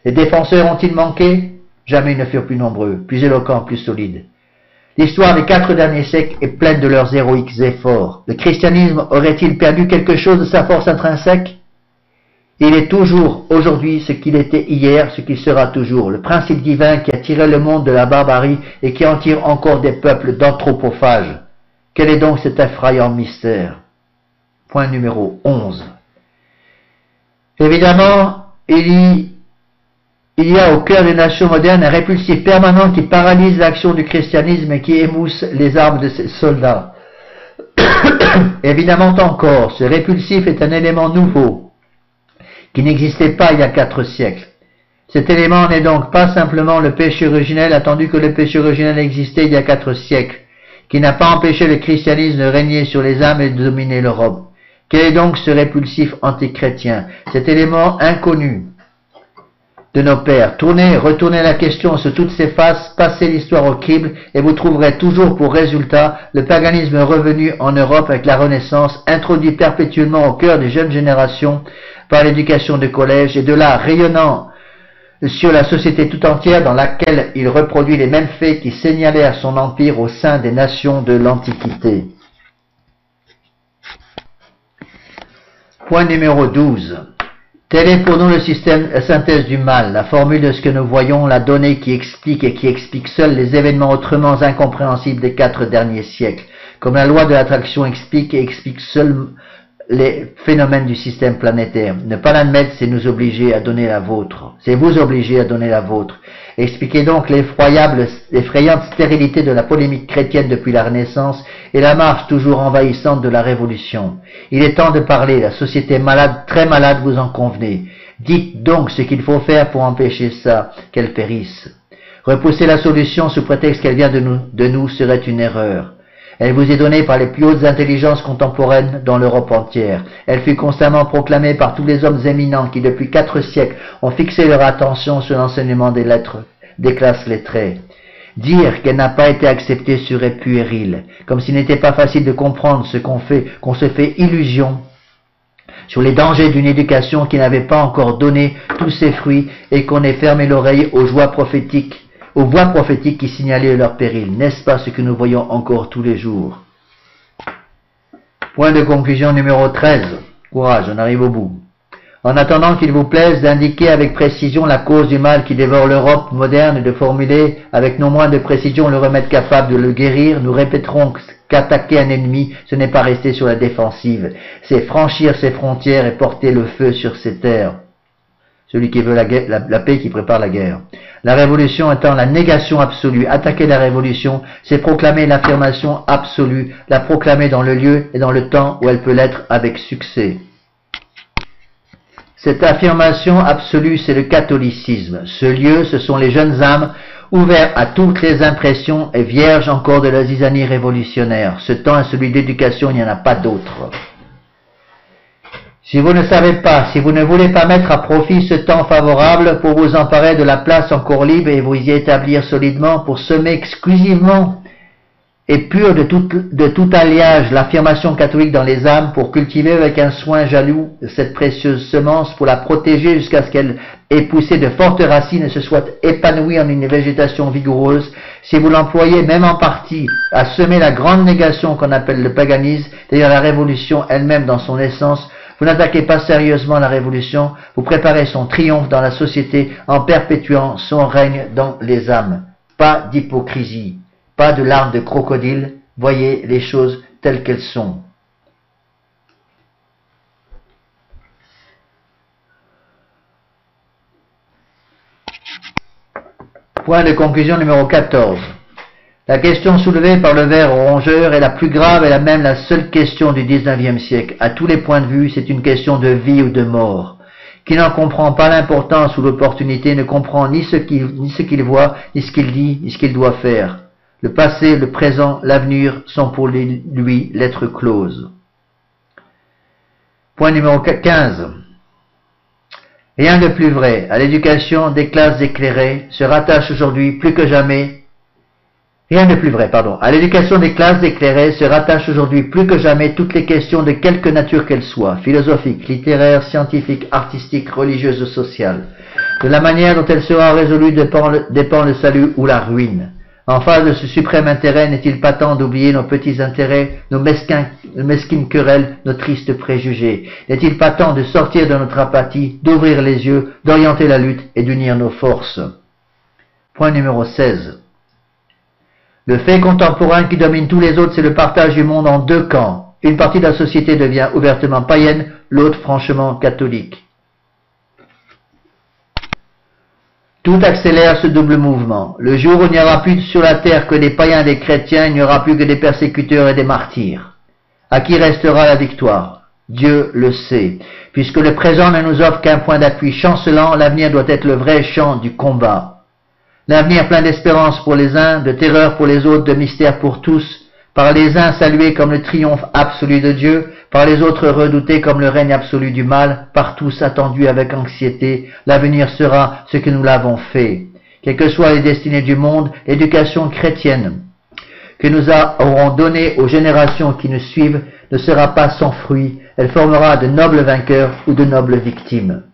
Les défenseurs ont-ils manqué? Jamais ils ne furent plus nombreux, plus éloquents, plus solides. L'histoire des 4 derniers siècles est pleine de leurs héroïques efforts. Le christianisme aurait-il perdu quelque chose de sa force intrinsèque? Il est toujours aujourd'hui ce qu'il était hier, ce qu'il sera toujours, le principe divin qui a tiré le monde de la barbarie et qui en tire encore des peuples d'anthropophages. Quel est donc cet effrayant mystère? Point numéro 11. Évidemment, il y a au cœur des nations modernes un répulsif permanent qui paralyse l'action du christianisme et qui émousse les armes de ses soldats. Évidemment encore, ce répulsif est un élément nouveau qui n'existait pas il y a 4 siècles. Cet élément n'est donc pas simplement le péché originel, attendu que le péché originel existait il y a 4 siècles, qui n'a pas empêché le christianisme de régner sur les âmes et de dominer l'Europe. Quel est donc ce répulsif antichrétien, cet élément inconnu, de nos pères. Tournez, retournez la question sur toutes ses faces, passez l'histoire au crible, et vous trouverez toujours pour résultat le paganisme revenu en Europe avec la Renaissance, introduit perpétuellement au cœur des jeunes générations par l'éducation de collège, et de là rayonnant sur la société tout entière dans laquelle il reproduit les mêmes faits qui signalèrent son empire au sein des nations de l'Antiquité. Point numéro 12. Tel est pour nous le système, la synthèse du mal, la formule de ce que nous voyons, la donnée qui explique et qui explique seule les événements autrement incompréhensibles des 4 derniers siècles, comme la loi de l'attraction explique et explique seule les phénomènes du système planétaire. Ne pas l'admettre, c'est nous obliger à donner la vôtre. C'est vous obliger à donner la vôtre. Expliquez donc l'effrayante stérilité de la polémique chrétienne depuis la Renaissance et la marche toujours envahissante de la Révolution. Il est temps de parler, la société est malade, très malade, vous en convenez. Dites donc ce qu'il faut faire pour empêcher ça, qu'elle périsse. Repousser la solution sous prétexte qu'elle vient de nous serait une erreur. Elle vous est donnée par les plus hautes intelligences contemporaines dans l'Europe entière. Elle fut constamment proclamée par tous les hommes éminents qui, depuis 4 siècles, ont fixé leur attention sur l'enseignement des lettres, des classes lettrées. Dire qu'elle n'a pas été acceptée serait puéril, comme s'il n'était pas facile de comprendre ce qu'on se fait illusion sur les dangers d'une éducation qui n'avait pas encore donné tous ses fruits et qu'on ait fermé l'oreille aux voix prophétiques qui signalaient leur péril. N'est-ce pas ce que nous voyons encore tous les jours? Point de conclusion numéro 13. Courage, on arrive au bout. En attendant qu'il vous plaise d'indiquer avec précision la cause du mal qui dévore l'Europe moderne et de formuler avec non moins de précision le remède capable de le guérir, nous répéterons qu'attaquer un ennemi, ce n'est pas rester sur la défensive, c'est franchir ses frontières et porter le feu sur ses terres. Celui qui veut la paix qui prépare la guerre. La révolution étant la négation absolue. Attaquer la révolution, c'est proclamer l'affirmation absolue, la proclamer dans le lieu et dans le temps où elle peut l'être avec succès. Cette affirmation absolue, c'est le catholicisme. Ce lieu, ce sont les jeunes âmes ouverts à toutes les impressions et vierges encore de la zizanie révolutionnaire. Ce temps est celui d'éducation, il n'y en a pas d'autre. Si vous ne savez pas, si vous ne voulez pas mettre à profit ce temps favorable pour vous emparer de la place encore libre et vous y établir solidement, pour semer exclusivement et pur de tout alliage l'affirmation catholique dans les âmes, pour cultiver avec un soin jaloux cette précieuse semence, pour la protéger jusqu'à ce qu'elle ait poussé de fortes racines et se soit épanouie en une végétation vigoureuse, si vous l'employez même en partie à semer la grande négation qu'on appelle le paganisme, c'est-à-dire la révolution elle-même dans son essence, vous n'attaquez pas sérieusement la révolution, vous préparez son triomphe dans la société en perpétuant son règne dans les âmes. Pas d'hypocrisie, pas de larmes de crocodile, voyez les choses telles qu'elles sont. Point de conclusion numéro 14. La question soulevée par le ver rongeur est la plus grave et même la seule question du XIXe siècle. À tous les points de vue, c'est une question de vie ou de mort. Qui n'en comprend pas l'importance ou l'opportunité ne comprend ni ce qu'il voit, ni ce qu'il dit, ni ce qu'il doit faire. Le passé, le présent, l'avenir sont pour lui lettres closes. Point numéro 15. Rien de plus vrai. À l'éducation des classes éclairées se rattache aujourd'hui plus que jamais. Rien de plus vrai, pardon. À l'éducation des classes éclairées se rattachent aujourd'hui plus que jamais toutes les questions de quelque nature qu'elles soient, philosophiques, littéraires, scientifiques, artistiques, religieuses ou sociales. De la manière dont elle sera résolue dépend le salut ou la ruine. En face de ce suprême intérêt, n'est-il pas temps d'oublier nos petits intérêts, nos mesquines querelles, nos tristes préjugés? N'est-il pas temps de sortir de notre apathie, d'ouvrir les yeux, d'orienter la lutte et d'unir nos forces? Point numéro 16. Le fait contemporain qui domine tous les autres, c'est le partage du monde en 2 camps. Une partie de la société devient ouvertement païenne, l'autre franchement catholique. Tout accélère ce double mouvement. Le jour où il n'y aura plus sur la terre que des païens et des chrétiens, il n'y aura plus que des persécuteurs et des martyrs. À qui restera la victoire? Dieu le sait. Puisque le présent ne nous offre qu'un point d'appui chancelant, l'avenir doit être le vrai champ du combat. L'avenir plein d'espérance pour les uns, de terreur pour les autres, de mystère pour tous, par les uns salué comme le triomphe absolu de Dieu, par les autres redouté comme le règne absolu du mal, par tous attendu avec anxiété, l'avenir sera ce que nous l'avons fait. Quelles que soient les destinées du monde, l'éducation chrétienne que nous aurons donnée aux générations qui nous suivent ne sera pas sans fruit, elle formera de nobles vainqueurs ou de nobles victimes.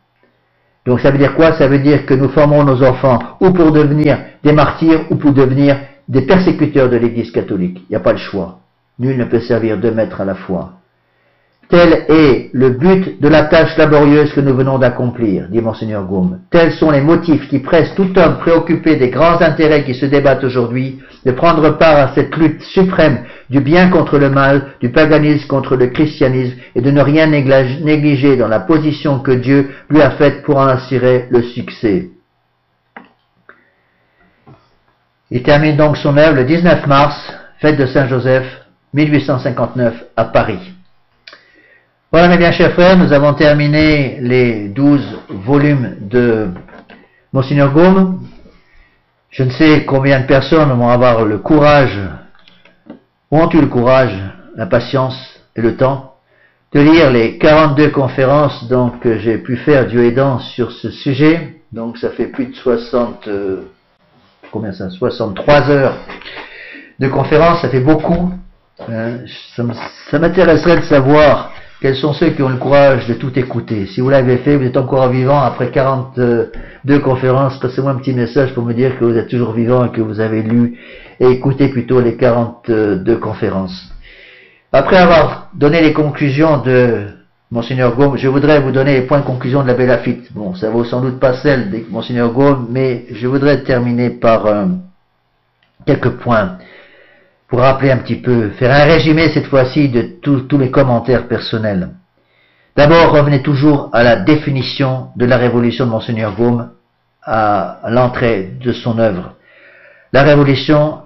Donc ça veut dire quoi? Ça veut dire que nous formons nos enfants ou pour devenir des martyrs ou pour devenir des persécuteurs de l'Église catholique. Il n'y a pas le choix. Nul ne peut servir deux maîtres à la fois. Tel est le but de la tâche laborieuse que nous venons d'accomplir, dit Monseigneur Gaume. Tels sont les motifs qui pressent tout homme préoccupé des grands intérêts qui se débattent aujourd'hui, de prendre part à cette lutte suprême du bien contre le mal, du paganisme contre le christianisme, et de ne rien négliger dans la position que Dieu lui a faite pour en assurer le succès. Il termine donc son œuvre le 19 mars, fête de Saint-Joseph, 1859, à Paris. Voilà mes bien chers frères, nous avons terminé les 12 volumes de Monseigneur Gaume. Je ne sais combien de personnes vont avoir le courage, ou ont eu le courage, la patience et le temps de lire les 42 conférences donc, que j'ai pu faire, Dieu aidant, sur ce sujet. Donc ça fait plus de 63 heures de conférences, ça fait beaucoup. Ça m'intéresserait de savoir quels sont ceux qui ont le courage de tout écouter. Si vous l'avez fait, vous êtes encore vivant après 42 conférences, passez-moi un petit message pour me dire que vous êtes toujours vivant et que vous avez lu et écouté plutôt les 42 conférences. Après avoir donné les conclusions de Monseigneur Gaume, je voudrais vous donner les points de conclusion de l'abbé Laffitte. Bon, ça vaut sans doute pas celle de Monseigneur Gaume, mais je voudrais terminer par quelques points pour rappeler un petit peu, faire un résumé cette fois-ci de tous les commentaires personnels. D'abord, revenez toujours à la définition de la révolution de Monseigneur Gaume à l'entrée de son œuvre. La révolution,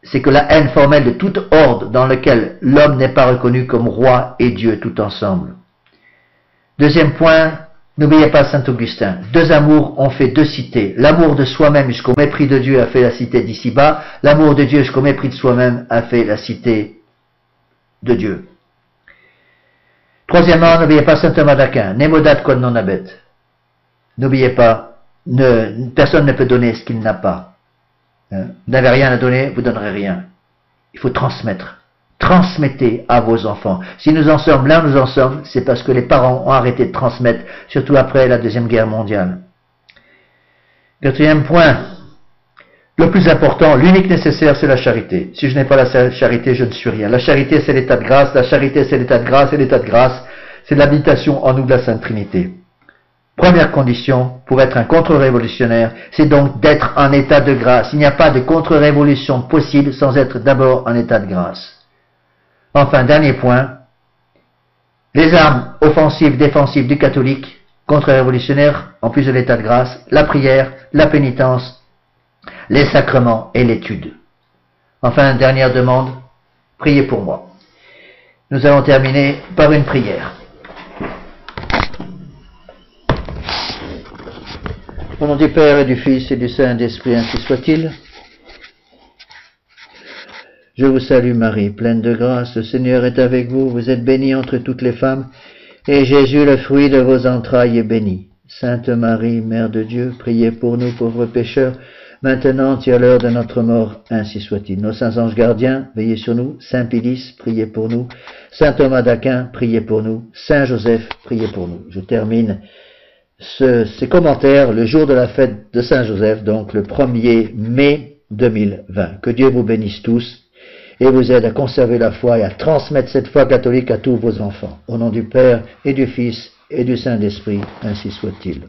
c'est que la haine formelle de toute horde dans laquelle l'homme n'est pas reconnu comme roi et Dieu tout ensemble. Deuxième point, n'oubliez pas Saint Augustin. Deux amours ont fait deux cités. L'amour de soi-même jusqu'au mépris de Dieu a fait la cité d'ici-bas. L'amour de Dieu jusqu'au mépris de soi-même a fait la cité de Dieu. Troisièmement, n'oubliez pas Saint Thomas d'Aquin. Nemodat quod non habet. N'oubliez pas, personne ne peut donner ce qu'il n'a pas. Vous n'avez rien à donner, vous ne donnerez rien. Il faut transmettre. Transmettez à vos enfants. Si nous en sommes là, nous en sommes, c'est parce que les parents ont arrêté de transmettre, surtout après la Deuxième Guerre mondiale. Quatrième point, le plus important, l'unique nécessaire, c'est la charité. Si je n'ai pas la charité, je ne suis rien. La charité, c'est l'état de grâce. La charité, c'est l'état de grâce. Et l'état de grâce, c'est l'habitation en nous de la Sainte Trinité. Première condition pour être un contre-révolutionnaire, c'est donc d'être en état de grâce. Il n'y a pas de contre-révolution possible sans être d'abord en état de grâce. Enfin, dernier point, les armes offensives, défensives du catholique, contre-révolutionnaire, en plus de l'état de grâce, la prière, la pénitence, les sacrements et l'étude. Enfin, dernière demande, priez pour moi. Nous allons terminer par une prière. Au nom du Père et du Fils et du Saint-Esprit, ainsi soit-il. Je vous salue Marie, pleine de grâce, le Seigneur est avec vous, vous êtes bénie entre toutes les femmes, et Jésus, le fruit de vos entrailles, est béni. Sainte Marie, Mère de Dieu, priez pour nous pauvres pécheurs, maintenant et à l'heure de notre mort, ainsi soit-il. Nos saints anges gardiens, veillez sur nous. Saint Pilice, priez pour nous. Saint Thomas d'Aquin, priez pour nous. Saint Joseph, priez pour nous. Je termine ces commentaires le jour de la fête de Saint Joseph, donc le 1er mai 2020. Que Dieu vous bénisse tous et vous aide à conserver la foi et à transmettre cette foi catholique à tous vos enfants. Au nom du Père et du Fils et du Saint-Esprit, ainsi soit-il.